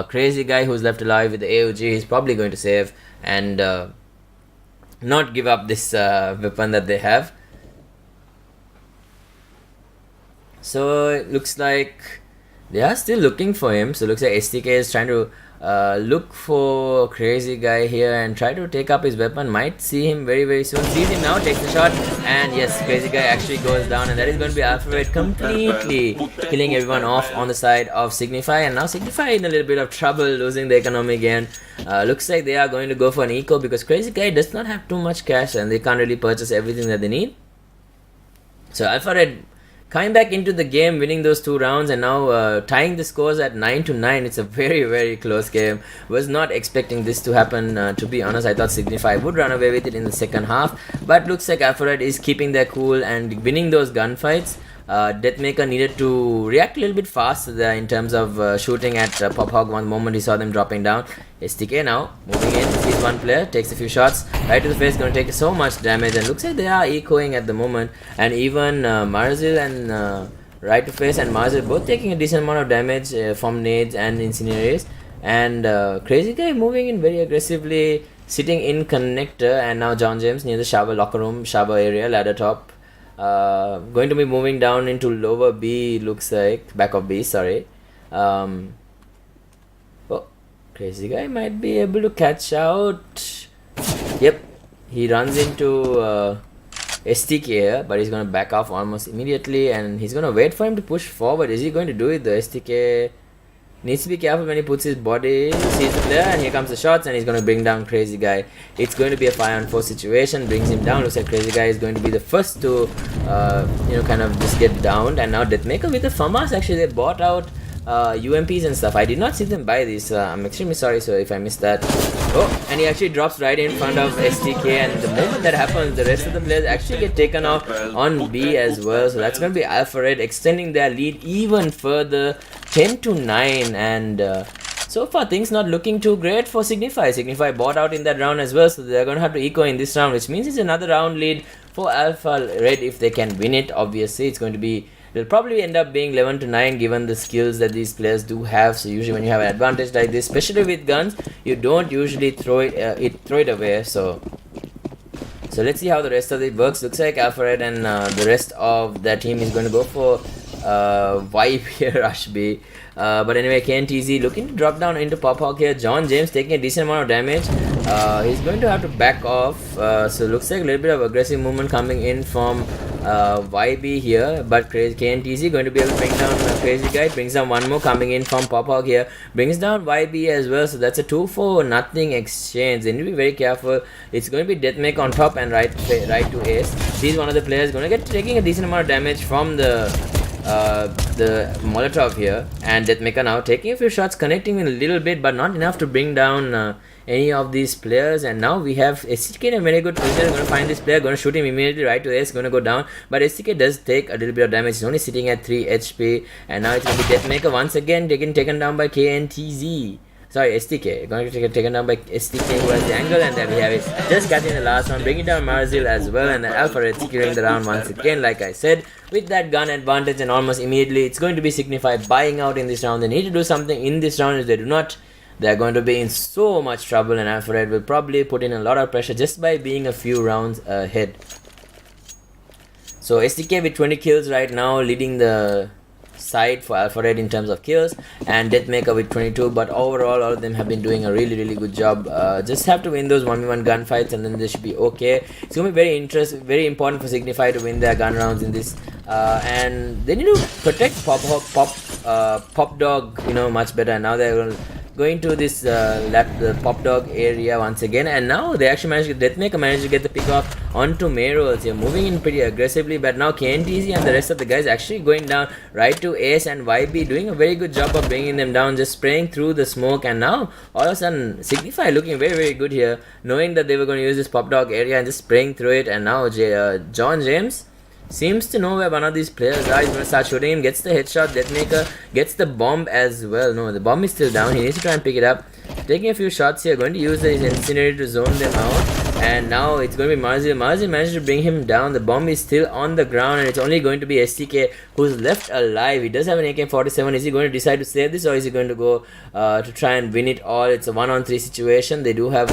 Crazy Guy who's left alive with the AOG. He's probably going to save and not give up this weapon that they have. So it looks like they are still looking for him. So it looks like STK is trying to look for Crazy Guy here and try to take up his weapon. Might see him very soon. Sees him now, takes the shot, and yes, Crazy Guy actually goes down, and that is going to be Alphabet completely killing everyone off on the side of Signify. And now Signify in a little bit of trouble, losing the economy again. Looks like they are going to go for an eco because Crazy Guy does not have too much cash and they can't really purchase everything that they need. So Alphabet coming back into the game, winning those 2 rounds, and now tying the scores at 9-9. It's a very close game. Was not expecting this to happen, to be honest. I thought Signify would run away with it in the second half, but looks like Alphabet is keeping their cool and winning those gunfights. Deathmaker needed to react a little bit fast there in terms of shooting at Pop Hog one moment he saw them dropping down. STK now moving in, sees one player, takes a few shots right to the face, going to take so much damage, and looks like they are ecoing at the moment. And even Marzil and right to face and Marzil both taking a decent amount of damage from nades and incinerators. And Crazy Guy moving in very aggressively, sitting in connector, and now John James near the shower locker room, shower area, ladder top. Going to be moving down into lower B, looks like back of B, sorry. Oh, Crazy Guy might be able to catch out. Yep, he runs into STK here, but he's going to back off almost immediately, and he's going to wait for him to push forward. Is he going to do it? The STK needs to be careful when he puts his body, sees the player, and here comes the shots, and he's going to bring down Crazy Guy. It's going to be a 5-on-4 situation, brings him down. Looks like Crazy Guy is going to be the first to, kind of just get downed. And now Deathmaker with the FAMAS, actually they bought out UMPs and stuff. I did not see them buy these. I'm extremely sorry, so if I missed that. Oh, and he actually drops right in front of STK, and the moment that happens, the rest of the players actually get taken off on B as well. So that's going to be Alpha Red extending their lead even further, 10-9, and so far things not looking too great for Signify. Signify bought out in that round as well, so they're going to have to eco in this round, which means it's another round lead for Alpha Red if they can win it. Obviously, it's going to be, it'll probably end up being 11-9 given the skills that these players do have. So usually when you have an advantage like this, especially with guns, you don't usually throw it away. So let's see how the rest of it works. Looks like Alpha Red and the rest of their team is going to go for vibe here, Rush B. But anyway, KNTZ looking to drop down into Pop Hawk here. John James taking a decent amount of damage. He's going to have to back off. So looks like a little bit of aggressive movement coming in from YB here. But KNTZ going to be able to bring down Crazy Guy. Brings down one more coming in from Pop Hawk here. Brings down YB as well. So that's a 2-for-0 exchange. They need to be very careful. It's going to be Deathmaker on top and right to Ace. Sees one of the players going to get taking a decent amount of damage from the Molotov here, and Deathmaker now taking a few shots, connecting in a little bit, but not enough to bring down any of these players. And now we have STK in a very good position. Going to find this player, going to shoot him immediately right to Ace, going to go down, but STK does take a little bit of damage. He's only sitting at 3 HP, and now it's going to be Deathmaker once again taken down by KNTZ. Sorry, STK. Going to get taken down by STK, who has the angle, and there we have it. Just catching the last one, bringing down Marzil as well, and Alpha Red securing the round once again, like I said, with that gun advantage, and almost immediately it's going to be Signify buying out in this round. They need to do something in this round. If they do not, they're going to be in so much trouble, and Alpha Red will probably put in a lot of pressure just by being a few rounds ahead. So STK with 20 kills right now, leading the side for Alpha Red in terms of kills, and Deathmaker with 22, but overall all of them have been doing a really good job. Just have to win those 1v1 gunfights and then they should be okay. It's going to be very important for Signify to win their gun rounds in this, and they need to protect Pop Dog, much better. Now they're going to this the Pop Dog area once again, and now they actually Deathmaker managed to get the pick off onto Mayrolls here, moving in pretty aggressively, but now KNTZ and the rest of the guys actually going down right to Ace and YB, doing a very good job of bringing them down, just spraying through the smoke. And now all of a sudden Signify looking very good here, knowing that they were going to use this Pop Dog area and just spraying through it. And now John James seems to know where one of these players are. He's going to start shooting him, gets the headshot. Deathmaker gets the bomb as well. No, the bomb is still down. He needs to try and pick it up. Taking a few shots here, going to use his incinerator to zone them out. And now it's going to be Marzil. Marzil managed to bring him down. The bomb is still on the ground, and it's only going to be STK who's left alive. He does have an AK-47. Is he going to decide to save this, or is he going to go to try and win it all? It's a 1-on-3 situation. They do have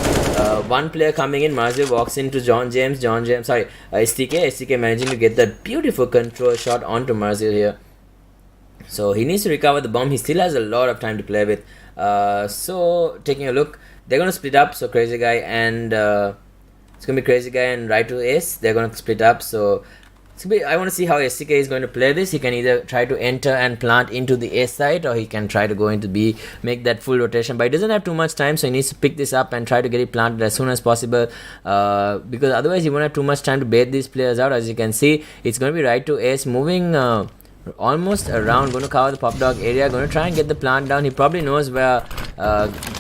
one player coming in. Marzil walks into John James. STK managing to get that beautiful control shot onto Marzil here. So he needs to recover the bomb. He still has a lot of time to play with. So taking a look, they're gonna split up. So Crazy Guy and it's gonna be Crazy Guy and Right to Ace. They're gonna split up. So I want to see how STK is going to play this. He can either try to enter and plant into the A side, or he can try to go into B, make that full rotation. But he doesn't have too much time, so he needs to pick this up and try to get it planted as soon as possible, because otherwise he won't have too much time to bait these players out. As you can see, it's going to be Right to Ace moving almost around, going to cover the pop dog area, going to try and get the plant down. He probably knows where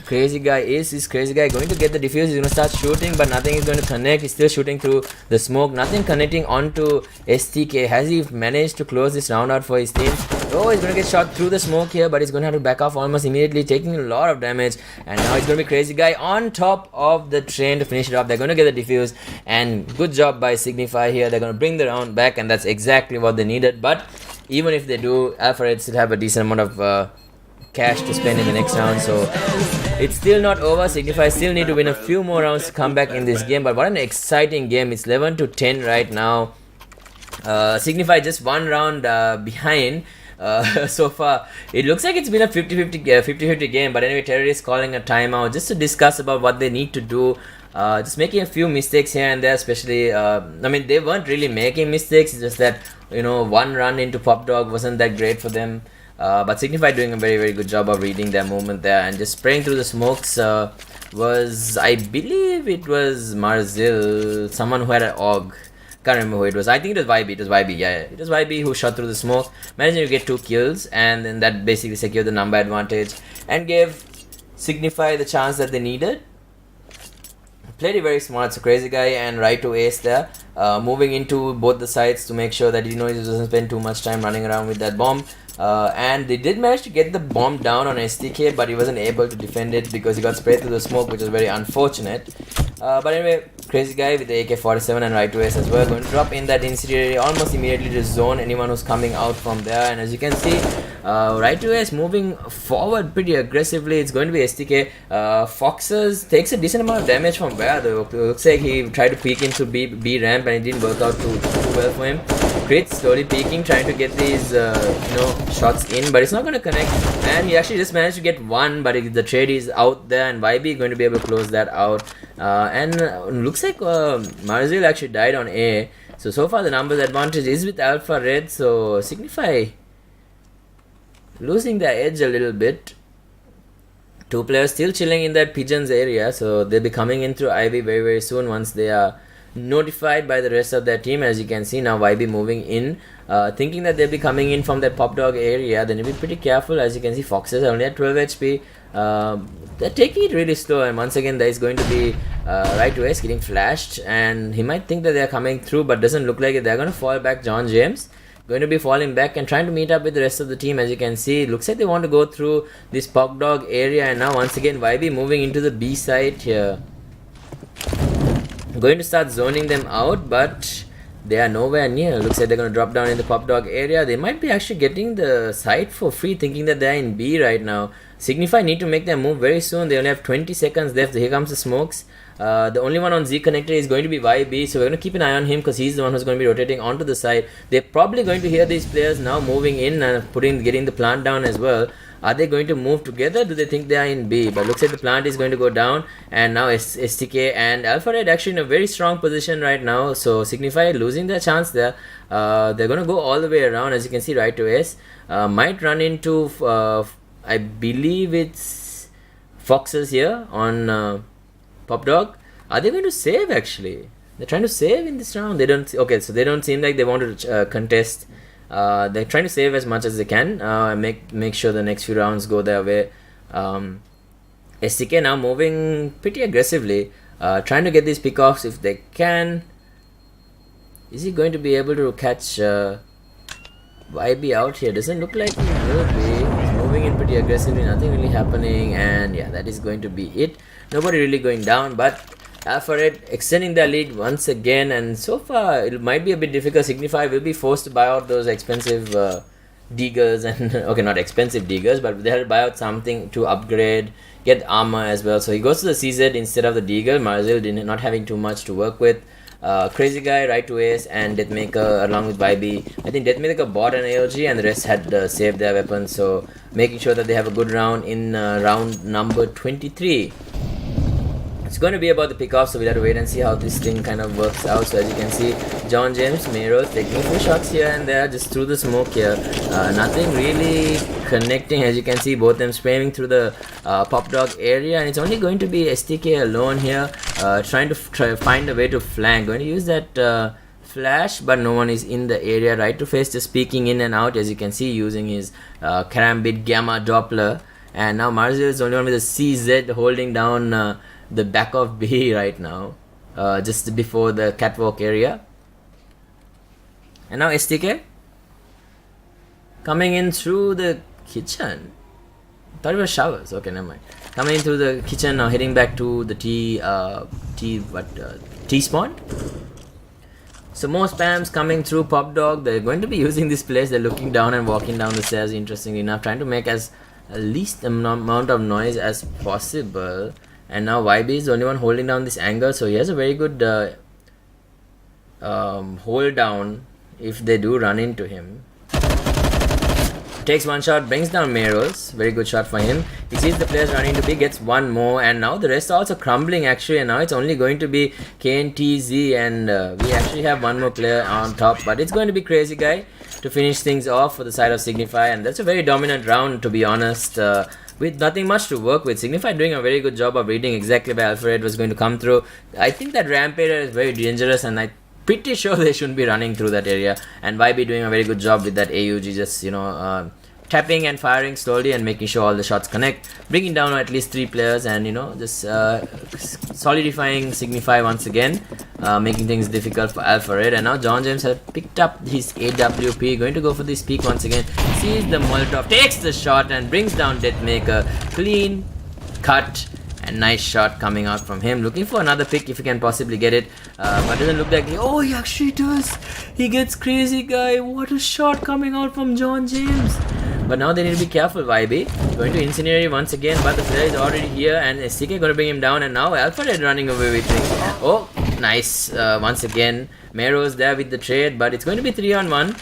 Crazy Guy is. Is Crazy Guy going to get the defuse? He's going to start shooting, but nothing is going to connect. He's still shooting through the smoke, nothing connecting onto STK. Has he managed to close this round out for his team? Oh, he's going to get shot through the smoke here, but he's going to have to back off almost immediately, taking a lot of damage. And now it's going to be Crazy Guy on top of the train to finish it off. They're going to get the defuse, and good job by Signify here. They're going to bring the round back, and that's exactly what they needed. But even if they do, Alpha Red still have a decent amount of cash to spend in the next round, so it's still not over. Signify still need to win a few more rounds to come back in this game, but what an exciting game. It's 11-10 right now. Signify just one round behind so far. It looks like it's been a 50-50 game, but anyway, Terrorist calling a timeout just to discuss about what they need to do. Just making a few mistakes here and there, especially I mean, they weren't really making mistakes, it's just that, you know, one run into Pop Dog wasn't that great for them. But Signify doing a very, very good job of reading their movement there and just spraying through the smokes. Was, I believe it was Marzil, someone who had an AUG. Can't remember who it was. I think it was YB. Yeah. It was YB who shot through the smoke. Managing to get 2 kills, and then that basically secured the number advantage and gave Signify the chance that they needed. Played it very smart. So Crazy Guy and Right to Ace there, moving into both the sides to make sure that he doesn't spend too much time running around with that bomb. And they did manage to get the bomb down on STK, but he wasn't able to defend it because he got sprayed through the smoke, which was very unfortunate. But anyway, Crazy Guy with the AK-47 and Right to Ace as well, going to drop in that incendiary almost immediately to zone anyone who's coming out from there. And as you can see, Right to Ace moving forward pretty aggressively. It's going to be STK. Foxes takes a decent amount of damage from where though. It looks like he tried to peek into B ramp and it didn't work out too well for him. Crit slowly peeking, trying to get these shots in, but it's not going to connect. And he actually just managed to get one, but the trade is out there, and YB is going to be able to close that out. And looks like Marzil actually died on A. So far the numbers advantage is with Alpha Red. So Signify losing their edge a little bit. 2 players still chilling in that Pigeons area, so they'll be coming in through IB very, very soon once they are notified by the rest of their team. As you can see now, YB moving in, thinking that they'll be coming in from that Pop Dog area. Then you'll be pretty careful. As you can see, Foxes are only at 12 HP. They're taking it really slow, and once again there is going to be Right to Ace getting flashed, and he might think that they're coming through, but doesn't look like it. They're going to fall back. John James going to be falling back and trying to meet up with the rest of the team. As you can see, it looks like they want to go through this Pop Dog area, and now once again YB moving into the B side here, going to start zoning them out, but they are nowhere near. Looks like they're going to drop down in the Pop Dog area. They might be actually getting the site for free, thinking that they're in B right now. Signify need to make their move very soon. They only have 20 seconds left. Here comes the smokes. The only one on Z connector is going to be YB, so we're going to keep an eye on him because he's the one who's going to be rotating onto the side. They're probably going to hear these players now moving in and getting the plant down as well. Are they going to move together? Do they think they are in B? But looks like the plant is going to go down, and now STK and Alpha Red actually in a very strong position right now. So Signify losing their chance there. They're going to go all the way around. As you can see, Right to Ace might run into I believe it's Foxes here on Pop Dog. Are they going to save actually? They're trying to save in this round. They don't. Okay, so they don't seem like they want to contest. They're trying to save as much as they can. Make sure the next few rounds go their way. STK now moving pretty aggressively, trying to get these pickoffs if they can. Is he going to be able to catch YB out here? Doesn't look like he will be. He's moving in pretty aggressively, nothing really happening, and yeah, that is going to be it. Nobody really going down, but Alpha Red extending their lead once again, and so far it might be a bit difficult. Signify will be forced to buy out those expensive Deagers and okay, not expensive Deagers, but they have to buy out something to upgrade, get armor as well. So he goes to the CZ instead of the Deagle. Marzil not having too much to work with. Crazy Guy, Right to Ace, and Deathmaker along with YB. I think Deathmaker bought an AOG and the rest had saved their weapons, so making sure that they have a good round in round number 23. It's going to be about the pick-off, so we'll have to wait and see how this thing kind of works out. So as you can see, John James, Meros taking a few shots here and there just through the smoke here. Nothing really connecting, as you can see, both them spraying through the pop dog area, and it's only going to be STK alone here, trying to find a way to flank. Going to use that flash, but no one is in the area. Right to face just peeking in and out, as you can see, using his Karambit Gamma Doppler. And now Marzil is only one with a CZ holding down the back of B right now, just before the catwalk area. And now STK coming in through the kitchen. Thought it was showers. Okay, never mind. Coming in through the kitchen now, heading back to the T spawn. So more spams coming through Pop Dog. They're going to be using this place. They're looking down and walking down the stairs, interestingly enough, trying to make as least amount of noise as possible. And now YB is the only one holding down this angle, so he has a very good hold down if they do run into him. Takes one shot, brings down Meros. Very good shot for him. He sees the players running to B, gets one more, and now the rest are also crumbling actually, and now it's only going to be KNTZ, and we actually have one more player on top, but it's going to be Crazy Guy to finish things off for the side of Signify, and that's a very dominant round, to be honest. With nothing much to work with. Signify doing a very good job of reading exactly where Alfred was going to come through. I think that Rampager is very dangerous, and I'm pretty sure they shouldn't be running through that area. And YB doing a very good job with that AUG, just tapping and firing slowly and making sure all the shots connect, bringing down at least 3 players, and just solidifying Signify once again, making things difficult for Alfred. And now John James has picked up his AWP, going to go for this peak once again, sees the Molotov, takes the shot and brings down Deathmaker. Clean cut and nice shot coming out from him, looking for another pick if he can possibly get it, but doesn't look like he actually does. He gets Crazy Guy. What a shot coming out from John James. But now they need to be careful. YB going to Incendiary once again, but the player is already here, and STK going to bring him down, and now Alfred running away with things. Oh, nice. Once again, Mero's there with the trade, but it's going to be 3-on-1.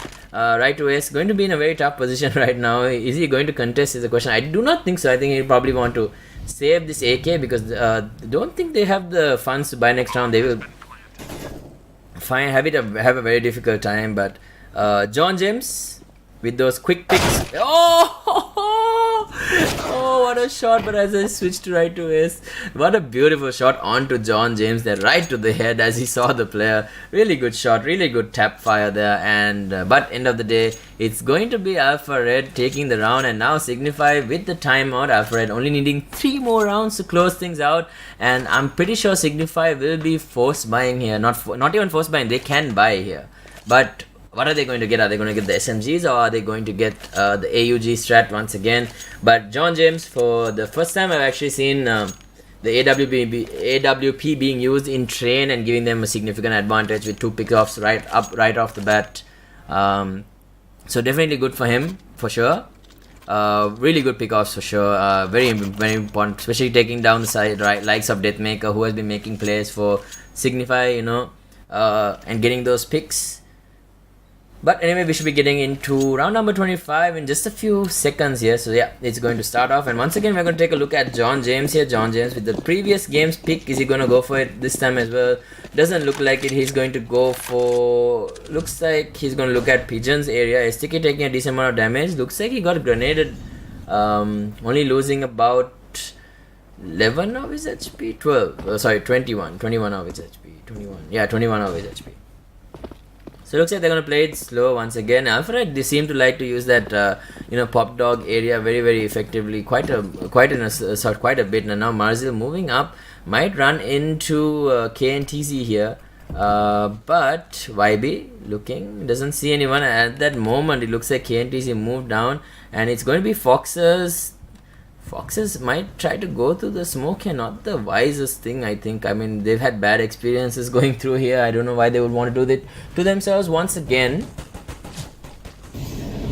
Right to Ace going to be in a very tough position right now. Is he going to contest is the question. I do not think so. I think he'll probably want to save this AK, because don't think they have the funds to buy next round. They will have a very difficult time. But John James with those quick picks. Oh, what a shot. But as I switched to right to Ace, what a beautiful shot onto John James there, right to the head as he saw the player. Really good shot, really good tap fire there. And but end of the day, it's going to be Alpha Red taking the round, and now Signify with the timeout. Alpha Red only needing 3 more rounds to close things out, and I'm pretty sure Signify will be force buying here. Not even force buying, they can buy here. But what are they going to get? Are they going to get the SMGs, or are they going to get the AUG strat once again? But John James, for the first time I've actually seen the AWP being used in train and giving them a significant advantage with 2 pickoffs right off the bat. So definitely good for him, for sure. Really good pickoffs for sure. Very important, especially taking down the side likes of Deathmaker, who has been making plays for Signify, and getting those picks. But anyway, we should be getting into round number 25 in just a few seconds here. So yeah, it's going to start off, and once again we're going to take a look at John James here. John James with the previous game's pick. Is he going to go for it this time as well? Doesn't look like it. He's going to go for, looks like he's going to look at Pigeon's area. STK taking a decent amount of damage. Looks like he got grenaded, only losing about 11 of his HP. 21 of his HP. 21 of his HP. So it looks like they're going to play it slow once again. Alfred, they seem to like to use that pop dog area very, very effectively, quite a bit. And now Marzil moving up, might run into KNTZ here, but YB looking, doesn't see anyone at that moment. It looks like KNTZ moved down, and it's going to be Foxes might try to go through the smoke here. Not the wisest thing, I think. I mean, they've had bad experiences going through here. I don't know why they would want to do that to themselves once again.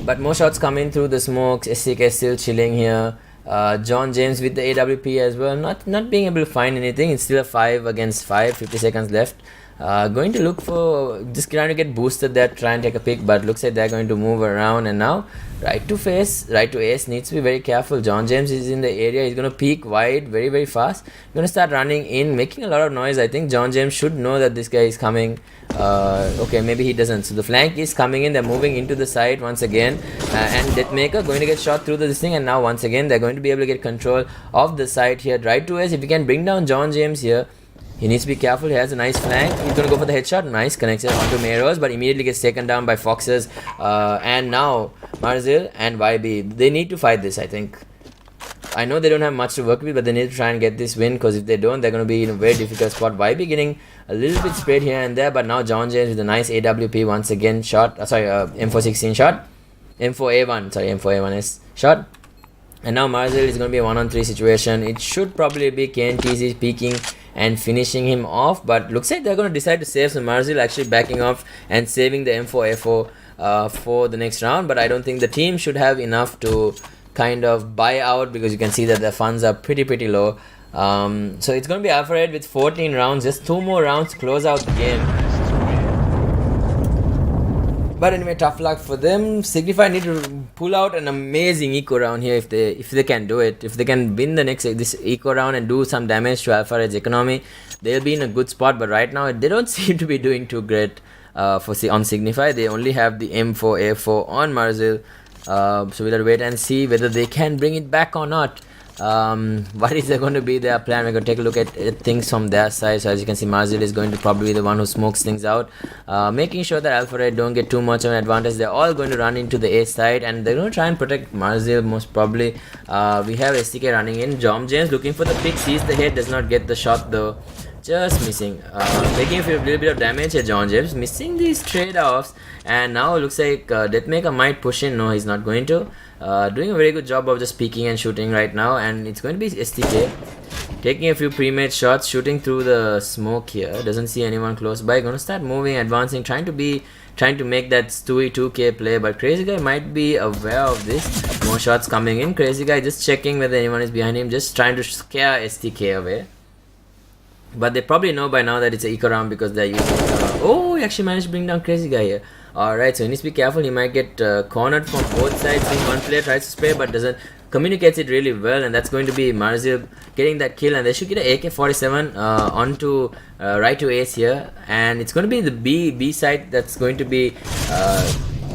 But more shots coming through the smokes. SCK still chilling here. John James with the AWP as well. Not being able to find anything. It's still a 5 against 5. 50 seconds left. Going to look for, just trying to get boosted there, try and take a pick, but looks like they're going to move around. And now right to ace needs to be very careful. John James is in the area, he's going to peek wide very very fast, going to start running in, making a lot of noise. I think John James should know that this guy is coming. Okay, maybe he doesn't. So the flank is coming in, they're moving into the side once again, and Deathmaker going to get shot through this thing, and now once again they're going to be able to get control of the side here. Right to ace, if you can bring down John James here, he needs to be careful. He has a nice flank. He's going to go for the headshot. Nice connection onto Meros, but immediately gets taken down by Foxes. And now Marzil and YB, they need to fight this, I think. I know they don't have much to work with, but they need to try and get this win, because if they don't, they're going to be in a very difficult spot. YB getting a little bit sprayed here and there, but now John James with a nice AWP once again shot. M416 shot. M4A1 shot. And now Marzil is going to be a 1-on-3 situation. It should probably be KNTZ peeking and finishing him off, but looks like they're going to decide to save. So Marzil actually backing off and saving the M4A4 for the next round, but I don't think the team should have enough to kind of buy out, because you can see that their funds are pretty low. So it's going to be Alpha Red with 14 rounds, just 2 more rounds to close out the game. But anyway, tough luck for them. Signify need to pull out an amazing eco round here if they can do it. If they can win this eco round and do some damage to Alpha Red's economy, they'll be in a good spot. But right now they don't seem to be doing too great on Signify. They only have the M4A4 on Marzil. So we'll wait and see whether they can bring it back or not. What is going to be their plan? We're going to take a look at things from their side. So as you can see, Marzil is going to probably be the one who smokes things out, making sure that Alpha Red don't get too much of an advantage. They're all going to run into the A side, and they're going to try and protect Marzil most probably. We have STK running in. John James looking for the pick, sees the hit, does not get the shot though. Just missing, taking a little bit of damage here. John James missing these trade-offs, and now it looks like Deathmaker might push in. No, he's not going to. Doing a very good job of just peeking and shooting right now, and it's going to be STK taking a few pre-made shots, shooting through the smoke here. Doesn't see anyone close by. Going to start moving, advancing, trying to make that Stewie 2K play, but Crazy Guy might be aware of this. More shots coming in. Crazy Guy just checking whether anyone is behind him, just trying to scare STK away. But they probably know by now that it's an eco round, because they're using oh, he actually managed to bring down Crazy Guy here. Alright, so he needs to be careful. He might get cornered from both sides. One player tries to spray but doesn't, communicates it really well, and that's going to be Marzil getting that kill, and they should get an AK-47 onto right to ace here, and it's going to be the B side that's going to be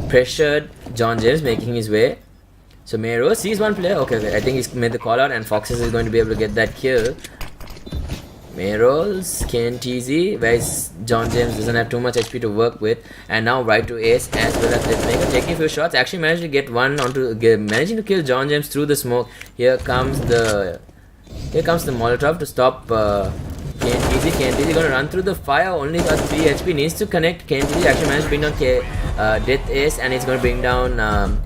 pressured. John James making his way. So Mero sees one player. Okay, I think he's made the call out, and Foxes is going to be able to get that kill. Merols, KNTZ, whereas John James doesn't have too much HP to work with, and now right to ace as well as Deathmaker taking a few shots. Actually managed to get one managing to kill John James through the smoke. Here comes the Molotov to stop KNTZ. KNTZ gonna run through the fire. Only got 3 HP. Needs to connect. KNTZ actually managed to bring down Death Ace, and it's gonna bring down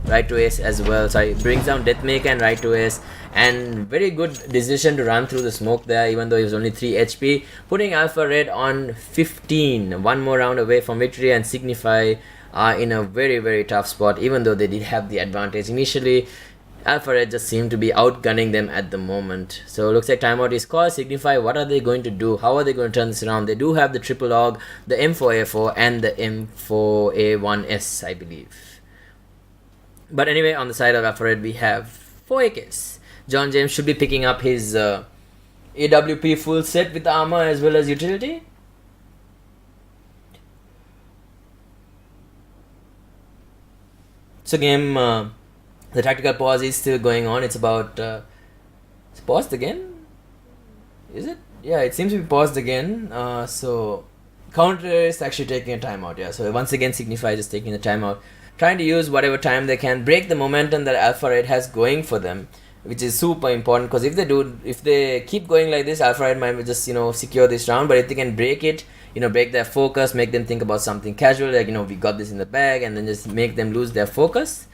right to ace as well. Sorry, brings down Deathmaker and right to ace. And very good decision to run through the smoke there, even though he was only 3 HP, putting Alpha Red on 15. One more round away from victory, and Signify are in a very tough spot, even though they did have the advantage initially. Alpha Red just seemed to be outgunning them at the moment. So looks like timeout is called. Signify, what are they going to do? How are they going to turn this around? They do have the triple log, the M4A4 and the M4A1S, I believe. But anyway, on the side of Alpha Red we have 4 AKs. John James should be picking up his AWP full set with armor as well as utility. So game, the tactical pause is still going on. It's about, it's paused again? Is it? Yeah, it seems to be paused again. So Counter is actually taking a timeout. Yeah, so once again Signify is just taking the timeout, trying to use whatever time they can, break the momentum that Alpha Red has going for them, which is super important, because if they keep going like this, Alpha Red might just secure this round. But if they can break it, break their focus, make them think about something casual, like we got this in the bag, and then just make them lose their focus,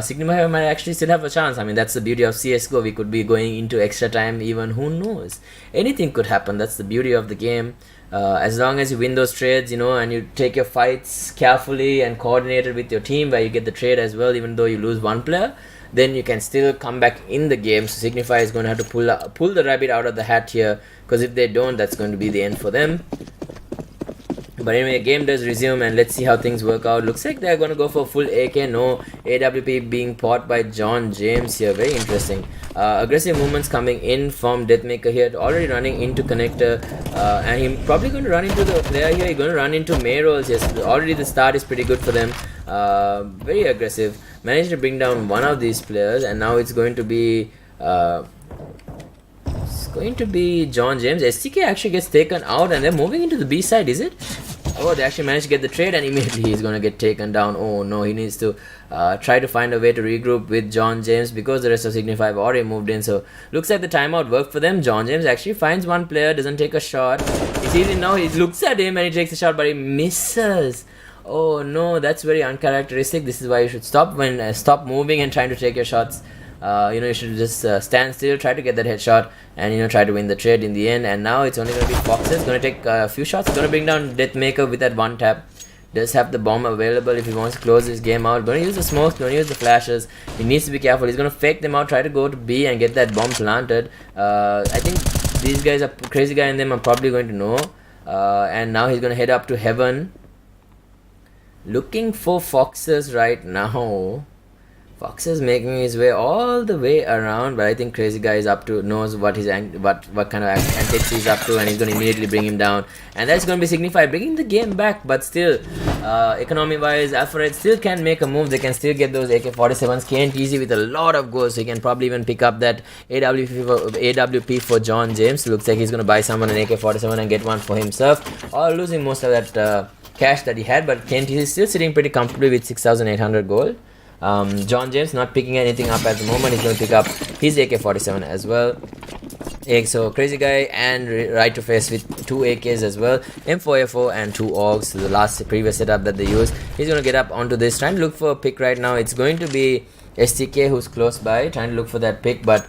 Signify might actually still have a chance. I mean, that's the beauty of CSGO. We could be going into extra time, even, who knows, anything could happen. That's the beauty of the game. As long as you win those trades, and you take your fights carefully and coordinated with your team, where you get the trade as well, even though you lose one player, then you can still come back in the game. So Signify is going to have to pull the rabbit out of the hat here, because if they don't, that's going to be the end for them. But anyway, game does resume, and let's see how things work out. Looks like they're going to go for full AK. No AWP being fought by John James here. Very interesting. Aggressive movements coming in from Deathmaker here. Already running into connector. And he's probably going to run into the player here. He's going to run into Mayrolls. Yes, already the start is pretty good for them. Very aggressive. Managed to bring down one of these players, and now it's going to be... John James. STK actually gets taken out, and they're moving into the B side, is it? Oh, they actually managed to get the trade, and immediately he's going to get taken down. Oh no, he needs to try to find a way to regroup with John James because the rest of Signify have already moved in. So looks like the timeout worked for them. John James actually finds one player, doesn't take a shot. He sees it now, he looks at him and he takes a shot, but he misses. Oh no, that's very uncharacteristic. This is why you should stop moving and trying to take your shots. You should just stand still, try to get that headshot, and try to win the trade in the end. And now it's only going to be Foxes. Going to take a few shots. Going to bring down Deathmaker with that one tap. Does have the bomb available if he wants to close this game out. Going to use the smokes. Going to use the flashes. He needs to be careful. He's going to fake them out. Try to go to B and get that bomb planted. I think these guys are crazy guy and them are probably going to know. And now he's going to head up to heaven. Looking for Foxes right now. Fox is making his way all the way around, but I think Crazy Guy is knows what what kind of antics he's up to, and he's going to immediately bring him down. And that's going to be Signify bringing the game back, but still, economy-wise, Alpha Red still can make a move. They can still get those AK-47s. KNTZ with a lot of goals, so he can probably even pick up that AWP for John James. Looks like he's going to buy someone an AK-47 and get one for himself, or losing most of that cash that he had, but KNTZ is still sitting pretty comfortably with 6,800 gold. John James not picking anything up at the moment. He's going to pick up his AK-47 as well. So Crazy Guy and Right to Face with 2 AKs as well, M4A4 and 2 AUGs, so the previous setup that they used. He's going to get up onto this, trying to look for a pick right now. It's going to be STK who's close by, trying to look for that pick, but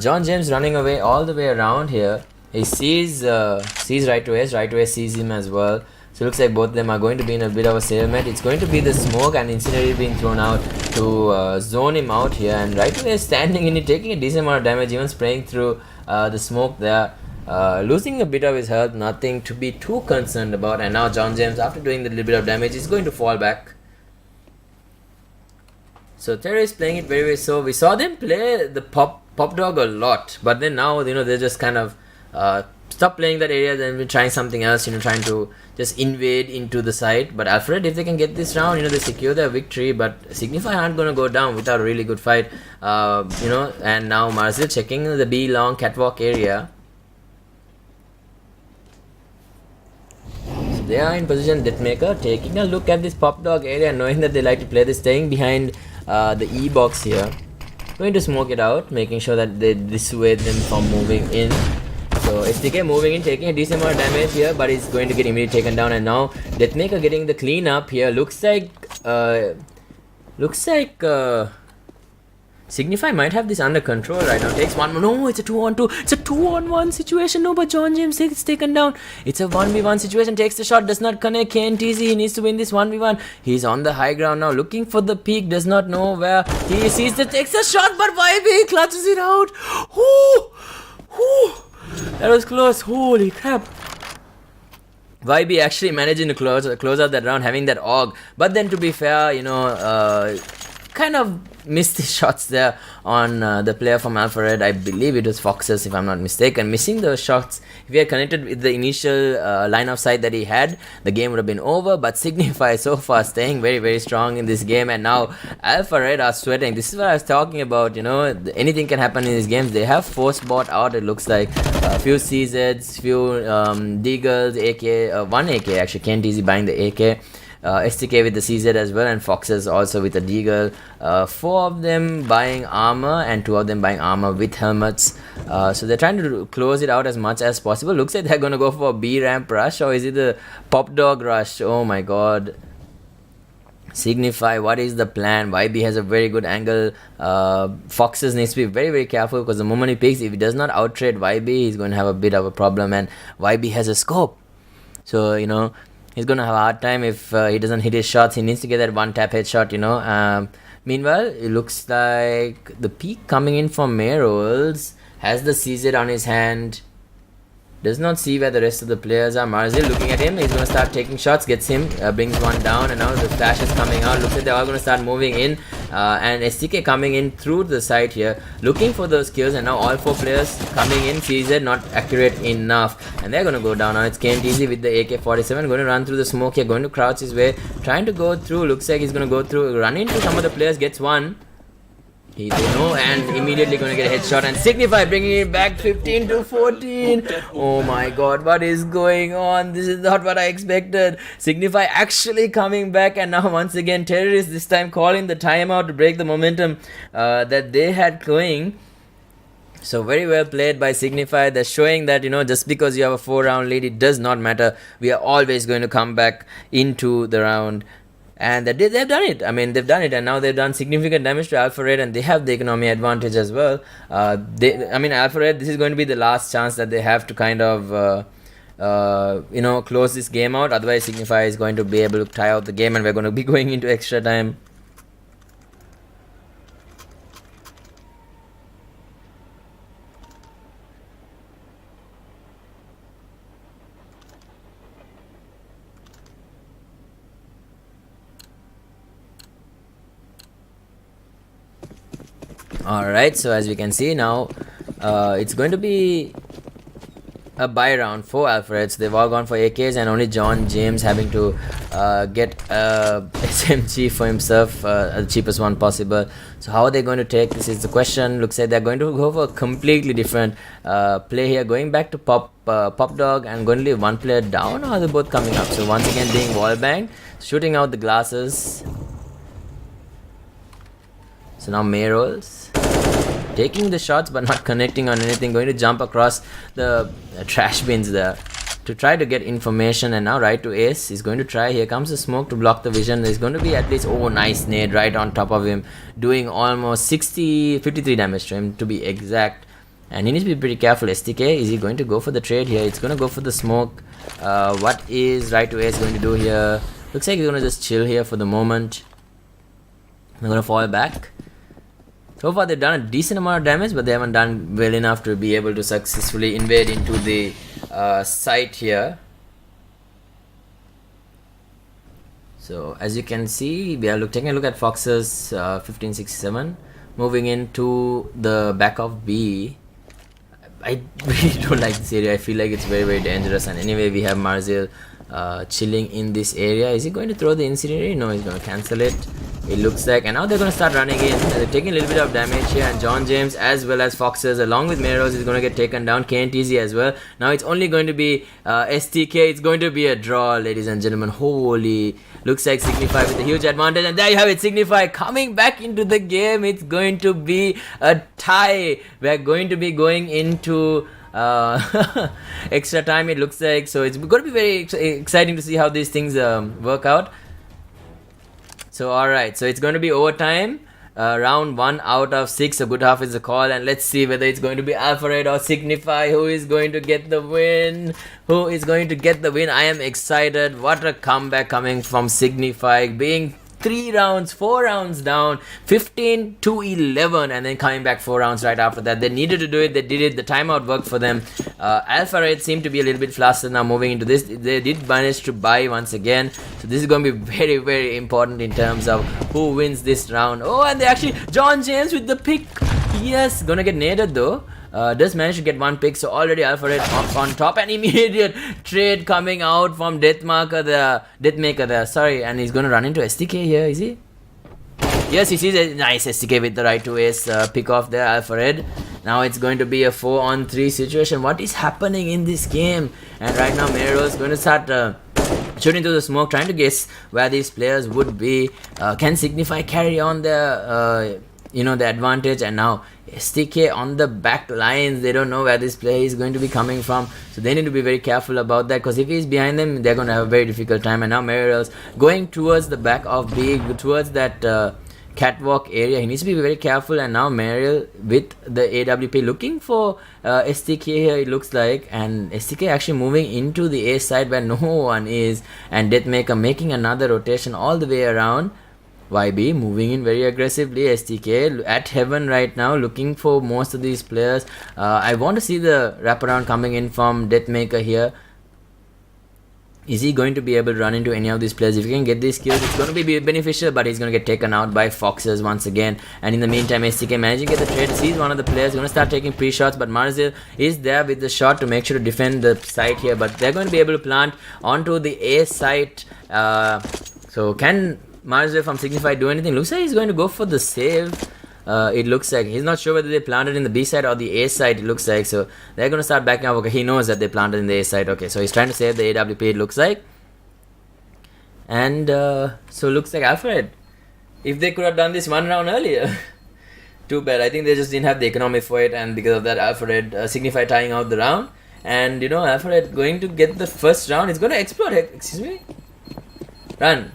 John James running away all the way around here. He sees Right to Face sees him as well. So it looks like both of them are going to be in a bit of a stalemate. It's going to be the smoke and Incendiary being thrown out to zone him out here. And Right away is standing in it, taking a decent amount of damage, even spraying through the smoke there. Losing a bit of his health, nothing to be too concerned about. And now John James, after doing the little bit of damage, is going to fall back. So Terry is playing it very, very slow. We saw them play the pop dog a lot. But then now, they're just kind of... stop playing that area, then we're trying something else, trying to just invade into the site. But Alfred, if they can get this round, they secure their victory, but Signify aren't going to go down without a really good fight. And now Marcel checking the B long catwalk area. So they are in position. Deathmaker taking a look at this pop dog area, knowing that they like to play this, staying behind the E box here. Going to smoke it out, making sure that they dissuade them from moving in. So STK moving in, taking a decent amount of damage here, but he's going to get immediately taken down. And now Deathmaker getting the clean up here. Looks like Signify might have this under control right now. Takes one. No, it's a 2-on-2. It's a 2-on-1 situation. No, but John James is taken down. It's a 1v1 situation. Takes the shot. Does not connect. KNTZ. He needs to win this 1v1. He's on the high ground now. Looking for the peak. Does not know where. He sees the takes a shot, but YB clutches it out. That was close. Holy crap. YB actually managing to close out that round, having that AUG. But then to be fair, kind of missed his shots there on the player from Alpha Red. I believe it was Foxes, if I'm not mistaken. Missing those shots. If he had connected with the initial line of sight that he had, the game would have been over. But Signify so far staying very, very strong in this game. And now Alpha Red are sweating. This is what I was talking about. Anything can happen in these games. They have force bought out, it looks like. A few CZs, few Deagles, AK, one AK actually. KNTZ buying the AK. STK with the CZ as well, and Foxes also with a Deagle. 4 of them buying armor and 2 of them buying armor with helmets. So they're trying to close it out as much as possible. Looks like they're going to go for a B ramp rush, or is it the pop dog rush? Oh my god. Signify, what is the plan? YB has a very good angle. Foxes needs to be very, very careful, because the moment he picks, if he does not outtrade YB, he's going to have a bit of a problem, and YB has a scope. So, he's going to have a hard time if he doesn't hit his shots. He needs to get that one-tap headshot, Meanwhile, it looks like the peak coming in from Mayrolls has the CZ on his hand. Does not see where the rest of the players are. Marzil looking at him. He's going to start taking shots. Gets him. Brings one down. And now the flash is coming out. Looks like they're all going to start moving in. And STK coming in through the side here. Looking for those kills. And now all 4 players coming in. CZ not accurate enough. And they're going to go down. Now it's KNTZ with the AK-47. Going to run through the smoke here. Going to crouch his way. Trying to go through. Looks like he's going to go through. Run into some of the players. Gets one. He did know, and immediately going to get a headshot, and Signify bringing it back 15 to 14. Oh my god, what is going on? This is not what I expected. Signify actually coming back, and now once again Terrorists this time calling the timeout to break the momentum that they had going. So very well played by Signify. They're showing that, just because you have a 4-round lead, it does not matter. We are always going to come back into the round. And they've done it. I mean, they've done it, and now they've done significant damage to Alpha Red, and they have the economy advantage as well. Alpha Red, this is going to be the last chance that they have to kind of, close this game out. Otherwise, Signify is going to be able to tie out the game, and we're going to be going into extra time. Alright, so as we can see now, it's going to be a buy round for Alfred. So they've all gone for AKs, and only John James having to get a SMG for himself, the cheapest one possible. So how are they going to take this is the question. Looks like they're going to go for a completely different play here, going back to Pop Dog, and going to leave one player down, or are they both coming up? So once again being wallbanged, shooting out the glasses. So now May rolls, taking the shots but not connecting on anything, going to jump across the trash bins there to try to get information. And now right to Ace, he's going to try. Here comes the smoke to block the vision. There's going to be at least, nice nade right on top of him, doing almost 53 damage to him to be exact. And he needs to be pretty careful. STK, is he going to go for the trade here? It's going to go for the smoke. What is right to Ace going to do here? Looks like he's going to just chill here for the moment. They're going to fall back. So far they've done a decent amount of damage, but they haven't done well enough to be able to successfully invade into the site here. So as you can see, we are taking a look at Fox's 1567, moving into the back of B. I really don't like this area. I feel like it's very, very dangerous. And anyway, we have Marzil chilling in this area. Is he going to throw the incendiary? No, he's going to cancel it. It looks like, and now they're going to start running in. They're taking a little bit of damage here, and John James as well as Foxes along with Meros is going to get taken down. KNTZ as well. Now it's only going to be STK. It's going to be a draw, ladies and gentlemen. Holy, looks like Signify with a huge advantage, and there you have it. Signify coming back into the game. It's going to be a tie. We're going to be going into extra time, it looks like. So it's going to be very exciting to see how these things work out. So alright, so it's going to be overtime, round 1 out of 6, a good half is the call, and let's see whether it's going to be Alpha Red or Signify who is going to get the win. I am excited. What a comeback coming from Signify, being 4 rounds down, 15 to 11, and then coming back 4 rounds right after that. They needed to do it, they did it, the timeout worked for them. Alpha Red seemed to be a little bit faster now moving into this. They did manage to buy once again, so this is going to be very, very important in terms of who wins this round. Oh, and they actually, John James with the pick. Yes, gonna get naded though. Does manage to get one pick, so already Alpha Red on top, and immediate trade coming out from Deathmaker there, sorry, and he's gonna run into STK here, is he? Yes, he sees a nice STK with the right to Ace pick off there, Alpha Red. Now it's going to be a 4-on-3 situation. What is happening in this game? And right now Mero is going to start shooting through the smoke, trying to guess where these players would be. Can Signify carry on their the advantage? And now STK on the back lines, they don't know where this player is going to be coming from, so they need to be very careful about that, because if he's behind them, they're going to have a very difficult time. And now Meril's going towards the back of B, towards that catwalk area. He needs to be very careful. And now Merrill with the AWP looking for STK here, it looks like, and STK actually moving into the A side where no one is, and Deathmaker making another rotation all the way around. YB moving in very aggressively. STK at heaven right now, looking for most of these players. I want to see the wraparound coming in from Deathmaker here. Is he going to be able to run into any of these players? If he can get these kills, it's going to be beneficial, but he's going to get taken out by Foxes once again. And in the meantime, STK managing to get the trade. Sees one of the players, going to start taking pre-shots, but Marzil is there with the shot to make sure to defend the site here. But they're going to be able to plant onto the A site. So can Marzil from Signify do anything? Looks like he's going to go for the save. It looks like he's not sure whether they planted in the B side or the A side. It looks like, so they're going to start backing up. Okay, he knows that they planted in the A side. Okay, so he's trying to save the AWP, it looks like. And so looks like Alfred, if they could have done this one round earlier. Too bad. I think they just didn't have the economy for it, and because of that, Alfred Signify tying out the round. And you know, Alfred going to get the first round. It's going to explode. Excuse me. Run.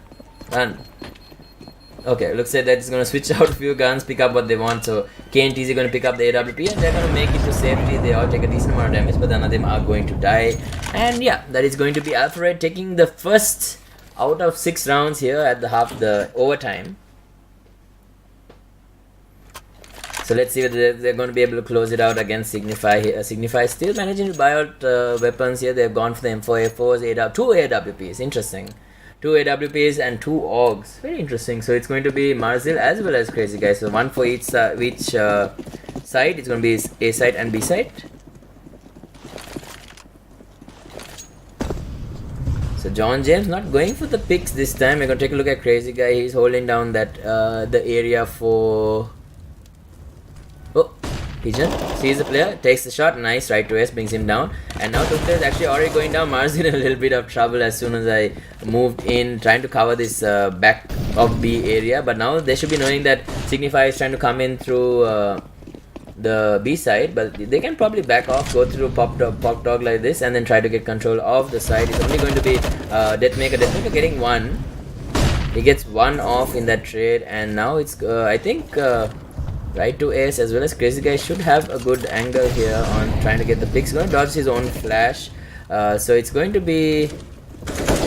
Okay, looks like that it's going to switch out a few guns, pick up what they want. So K and TZ are going to pick up the AWP, and they're going to make it to safety. They all take a decent amount of damage, but none of them are going to die. And yeah, that is going to be Alfred taking the first out of 6 rounds here at the overtime. So let's see whether they're going to be able to close it out against Signify here. Signify still managing to buy out weapons here. They've gone for the M4, A4s, 2 AWPs. Interesting. 2 AWPs and 2 AUGs. Very interesting. So it's going to be Marzil as well as Crazy Guy. So one for each side. It's going to be A side and B side. So John James not going for the picks this time. We're going to take a look at Crazy Guy. He's holding down that the area for... Oh, Pigeon sees the player, takes the shot, nice, right to S, brings him down. And now two players actually already going down. Marzil in a little bit of trouble as soon as I moved in, trying to cover this back of B area. But now they should be knowing that Signify is trying to come in through the B side, but they can probably back off, go through pop dog like this, and then try to get control of the side. It's only going to be Deathmaker getting 1. He gets 1 off in that trade, and now it's I think right to Ace as well as Crazy Guy should have a good angle here on trying to get the picks. Going to dodge his own flash. So it's going to be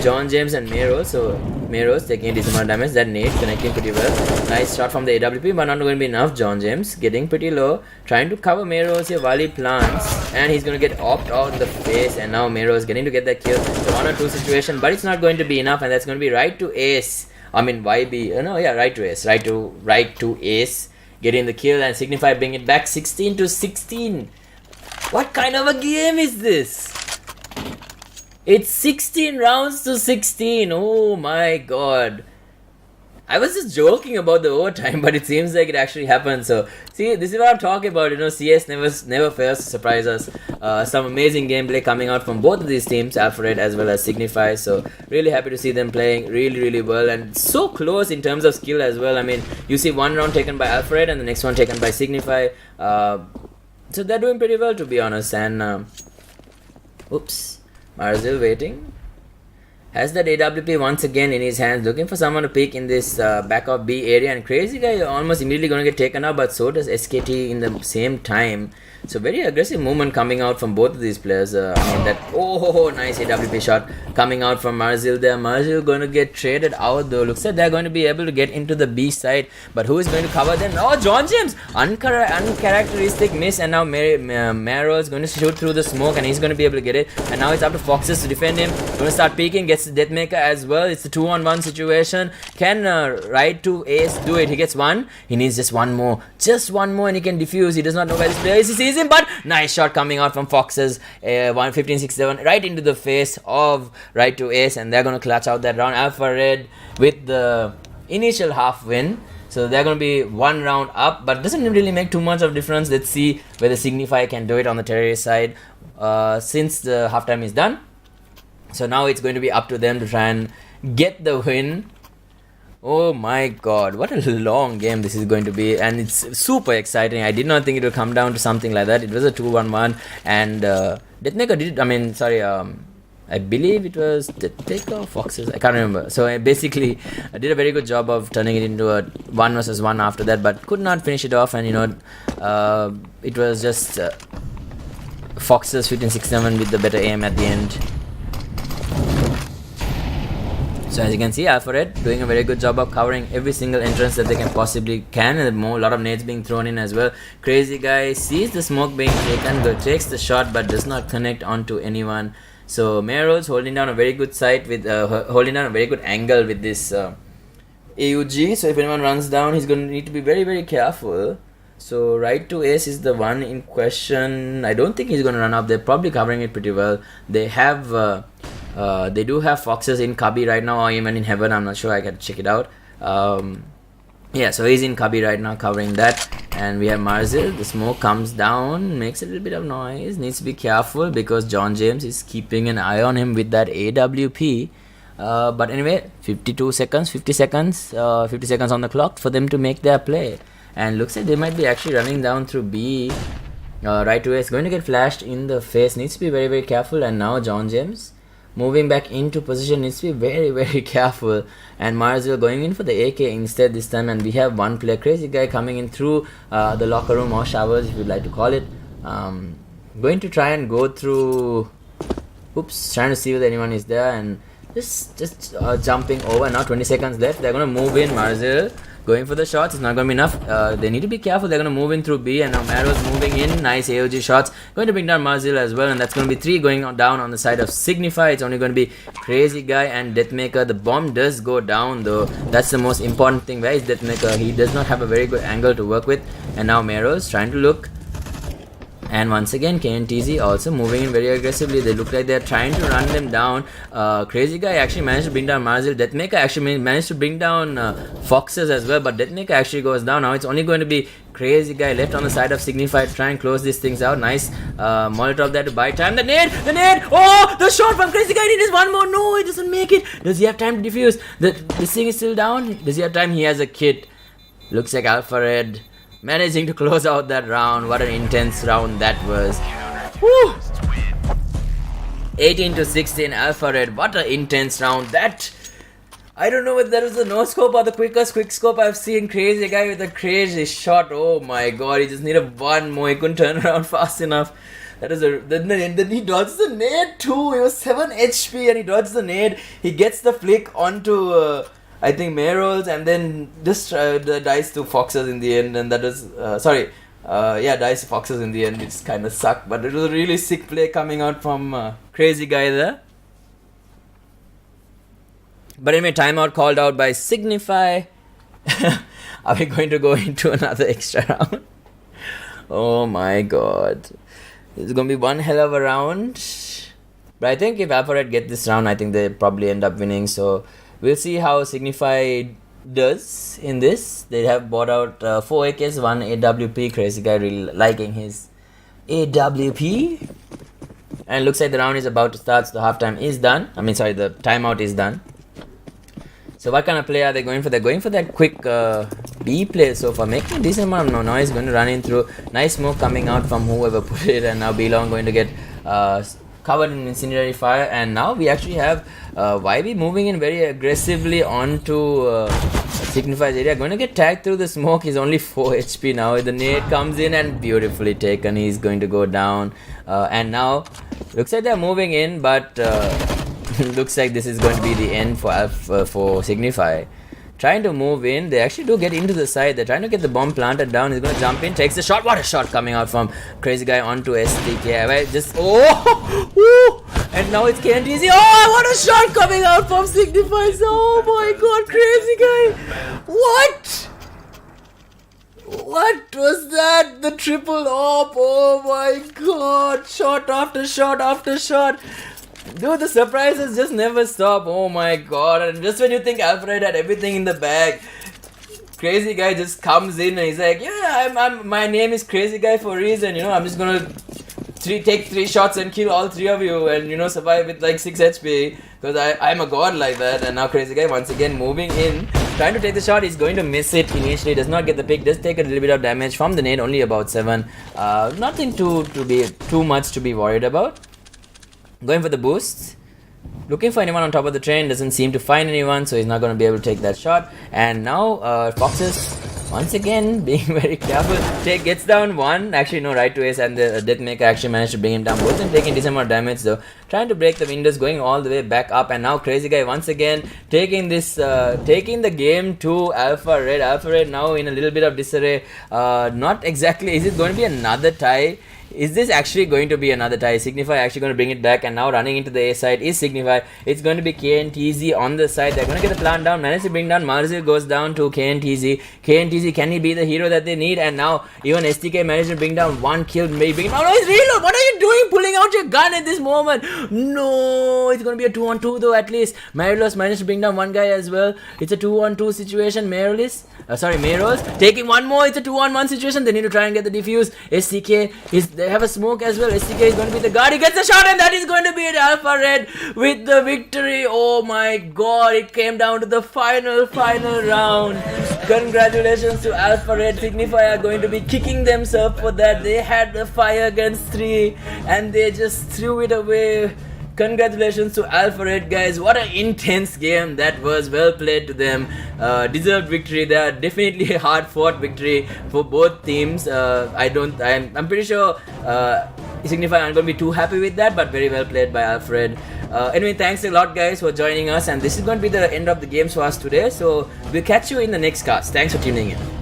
John James and Meros. So Meros taking a decent amount of damage. That nade connecting pretty well. Nice shot from the AWP, but not going to be enough. John James getting pretty low, trying to cover Meros here while he plants, and he's going to get opt out in the face. And now Meros getting to get that kill. So 1 or 2 situation, but it's not going to be enough, and that's going to be right to Ace. I mean YB. No, yeah, right to Ace. Right to Ace. Getting the kill, and Signify bring it back 16 to 16. What kind of a game is this? It's 16 rounds to 16. Oh my god. I was just joking about the overtime, but it seems like it actually happened. So, see, this is what I'm talking about. You know, CS never fails to surprise us. Some amazing gameplay coming out from both of these teams, Alfred as well as Signify. So, really happy to see them playing really well, and so close in terms of skill as well. I mean, you see one round taken by Alfred and the next one taken by Signify. So they're doing pretty well, to be honest. And oops, Marzil waiting. Has that AWP once again in his hands, looking for someone to pick in this back of B area, and Crazy Guy almost immediately going to get taken out, but so does SKT in the same time. So very aggressive movement coming out from both of these players. I mean that, oh, nice AWP shot coming out from Marzil there. Marzil going to get traded out though. Looks like they're going to be able to get into the B side, but who is going to cover them? Oh, John James, uncharacteristic miss, and now Mero is going to shoot through the smoke, and he's going to be able to get it. And now it's up to Foxes to defend him. Going to start peeking, gets the Deathmaker as well. It's a 2-on-1 situation. Can right to Ace do it? He gets 1. He needs just one more, and he can defuse. He does not know where this player is. He sees him, but nice shot coming out from Foxes. 115-67 right into the face of right to Ace, and they're going to clutch out that round. Alpha Red with the initial half win. So they're going to be 1 round up, but doesn't really make too much of difference. Let's see whether Signify can do it on the terrorist side since the halftime is done. So now it's going to be up to them to try and get the win. Oh my god, what a long game this is going to be, and it's super exciting. I did not think it would come down to something like that. It was a 2-1-1, and Deathmaker did, I believe it was Deathmaker or Foxes, I can't remember. So I basically did a very good job of turning it into a 1 versus 1 after that, but could not finish it off. And you know, it was just Foxes 15-6-7 with the better aim at the end. So as you can see, Alpha Red doing a very good job of covering every single entrance that they can possibly can, and a lot of nades being thrown in as well. Crazy Guy sees the smoke being taken, takes the shot but does not connect onto anyone. So Meryl's holding down a very good sight with holding down a very good angle with this AUG. So if anyone runs down, he's going to need to be very, very careful. So right to ace is the one in question. I don't think he's going to run up. They're probably covering it pretty well. They have they do have foxes in cubby right now, or even in heaven. I'm not sure. I gotta check it out. Yeah, so he's in cubby right now, covering that. And we have Marzil. The smoke comes down, makes a little bit of noise. Needs to be careful because John James is keeping an eye on him with that AWP. But anyway, 52 seconds, 50 seconds on the clock for them to make their play. And looks like they might be actually running down through B. Right to ace, going to get flashed in the face. Needs to be very, very careful. And now John James moving back into position, needs to be very, very careful. And Marzil going in for the AK instead this time. And we have one player, Crazy Guy, coming in through the locker room or showers, if you'd like to call it. Going to try and go through. Oops, trying to see whether anyone is there, and just jumping over. Now 20 seconds left. They're going to move in. Marzil going for the shots. It's not going to be enough. They need to be careful. They're going to move in through B, and now Marrow's moving in. Nice AOG shots. Going to bring down Marzil as well, and that's going to be 3 going down on the side of Signify. It's only going to be Crazy Guy and Deathmaker. The bomb does go down though. That's the most important thing. Where is Deathmaker? He does not have a very good angle to work with. And now Marrow's trying to look. And once again, KNTZ also moving in very aggressively. They look like they're trying to run them down. Crazy Guy actually managed to bring down Marzil. Deathmaker actually managed to bring down Foxes as well. But Deathmaker actually goes down. Now it's only going to be Crazy Guy left on the side of Signify to try and close these things out. Nice Molotov there to buy time. The nade! Oh! The shot from Crazy Guy. It is one more. No, he doesn't make it. Does he have time to defuse? This thing is still down. Does he have time? He has a kit. Looks like Alpha Red managing to close out that round. What an intense round that was. Woo! 18-16 Alpha Red. What an intense round. That, I don't know whether that was the no scope or the quickest quick scope I've seen. Crazy Guy with a crazy shot. Oh my god, he just needed one more. He couldn't turn around fast enough. That is then he dodges the nade too. He was 7 HP and he dodges the nade. He gets the flick onto I think Meryl's, and then just dies to Foxes in the end, and that is dies to Foxes in the end, which kind of sucked, but it was a really sick play coming out from Crazy Guy there. But anyway, timeout called out by Signify. Are we going to go into another extra round? Oh my god, it's going to be one hell of a round. But I think if Alpha Red get this round, I think they probably end up winning. So we'll see how Signify does in this. They have bought out 4 AKs, 1 AWP. Crazy Guy really liking his AWP. And looks like the round is about to start, so the halftime is done. The timeout is done. So what kind of play are they going for? They're going for that quick B play so far, making a decent amount of noise. Going to run in through. Nice smoke coming out from whoever put it, and now B-Long going to get covered in incendiary fire. And now we actually have YB moving in very aggressively onto Signify's area. Going to get tagged through the smoke. He's only 4 HP now. The nade comes in and beautifully taken. He's going to go down. And now looks like they're moving in, but looks like this is going to be the end for Signify. Trying to move in. They actually do get into the side. They're trying to get the bomb planted down. He's going to jump in, takes the shot. What a shot coming out from Crazy Guy onto STK. And now it's KNTZ. Oh, what a shot coming out from Signify. Oh my god, Crazy Guy. What was that? The triple op. Oh my god. Shot after shot after shot. Dude, the surprises just never stop. Oh my god. And just when you think Alfred had everything in the bag, Crazy Guy just comes in and he's like, yeah, my name is Crazy Guy for a reason, I'm just gonna take 3 shots and kill all 3 of you and survive with like 6 HP because I'm a god like that. And now Crazy Guy once again moving in, trying to take the shot. He's going to miss it initially, does not get the pick, does take a little bit of damage from the nade, only about 7. Nothing too much to be worried about. Going for the boost, looking for anyone on top of the train, doesn't seem to find anyone, so he's not going to be able to take that shot. And now Foxes once again being very careful. Take gets down one, actually no, right to ace, and the Deathmaker actually managed to bring him down. Both of them taking decent amount of damage though. Trying to break the windows, going all the way back up, and now Crazy Guy once again taking this, taking the game to Alpha Red. Alpha Red now in a little bit of disarray. Not exactly. Is it going to be another tie? Is this actually going to be another tie? Signify actually going to bring it back, and now running into the A side is Signify. It's going to be KNTZ on the side. They're going to get the plant down. Manage to bring down Marzil, goes down to KNTZ. KNTZ, can he be the hero that they need? And now even STK managed to bring down one kill. Maybe. No, he's reload. What are you doing? Pulling out your gun at this moment. No, it's going to be a 2-on-2 though at least. Marilos managed to bring down one guy as well. It's a 2-on-2 situation. Marilos taking one more. It's a 2-on-1 situation. They need to try and get the defuse. STK they have a smoke as well. STK is going to be the guard. He gets the shot, and that is going to be it. Alpha Red with the victory. Oh my god, it came down to the final round. Congratulations to Alpha Red. Signify are going to be kicking themselves for that. They had the fire against 3 and they just threw it away. Congratulations to Alpha Red, guys. What an intense game that was. Well played to them. Deserved victory. They are definitely a hard fought victory for both teams. I'm pretty sure Signify aren't going to be too happy with that, but very well played by Alpha Red. Anyway, thanks a lot guys for joining us, and this is going to be the end of the games for us today, so we'll catch you in the next cast. Thanks for tuning in.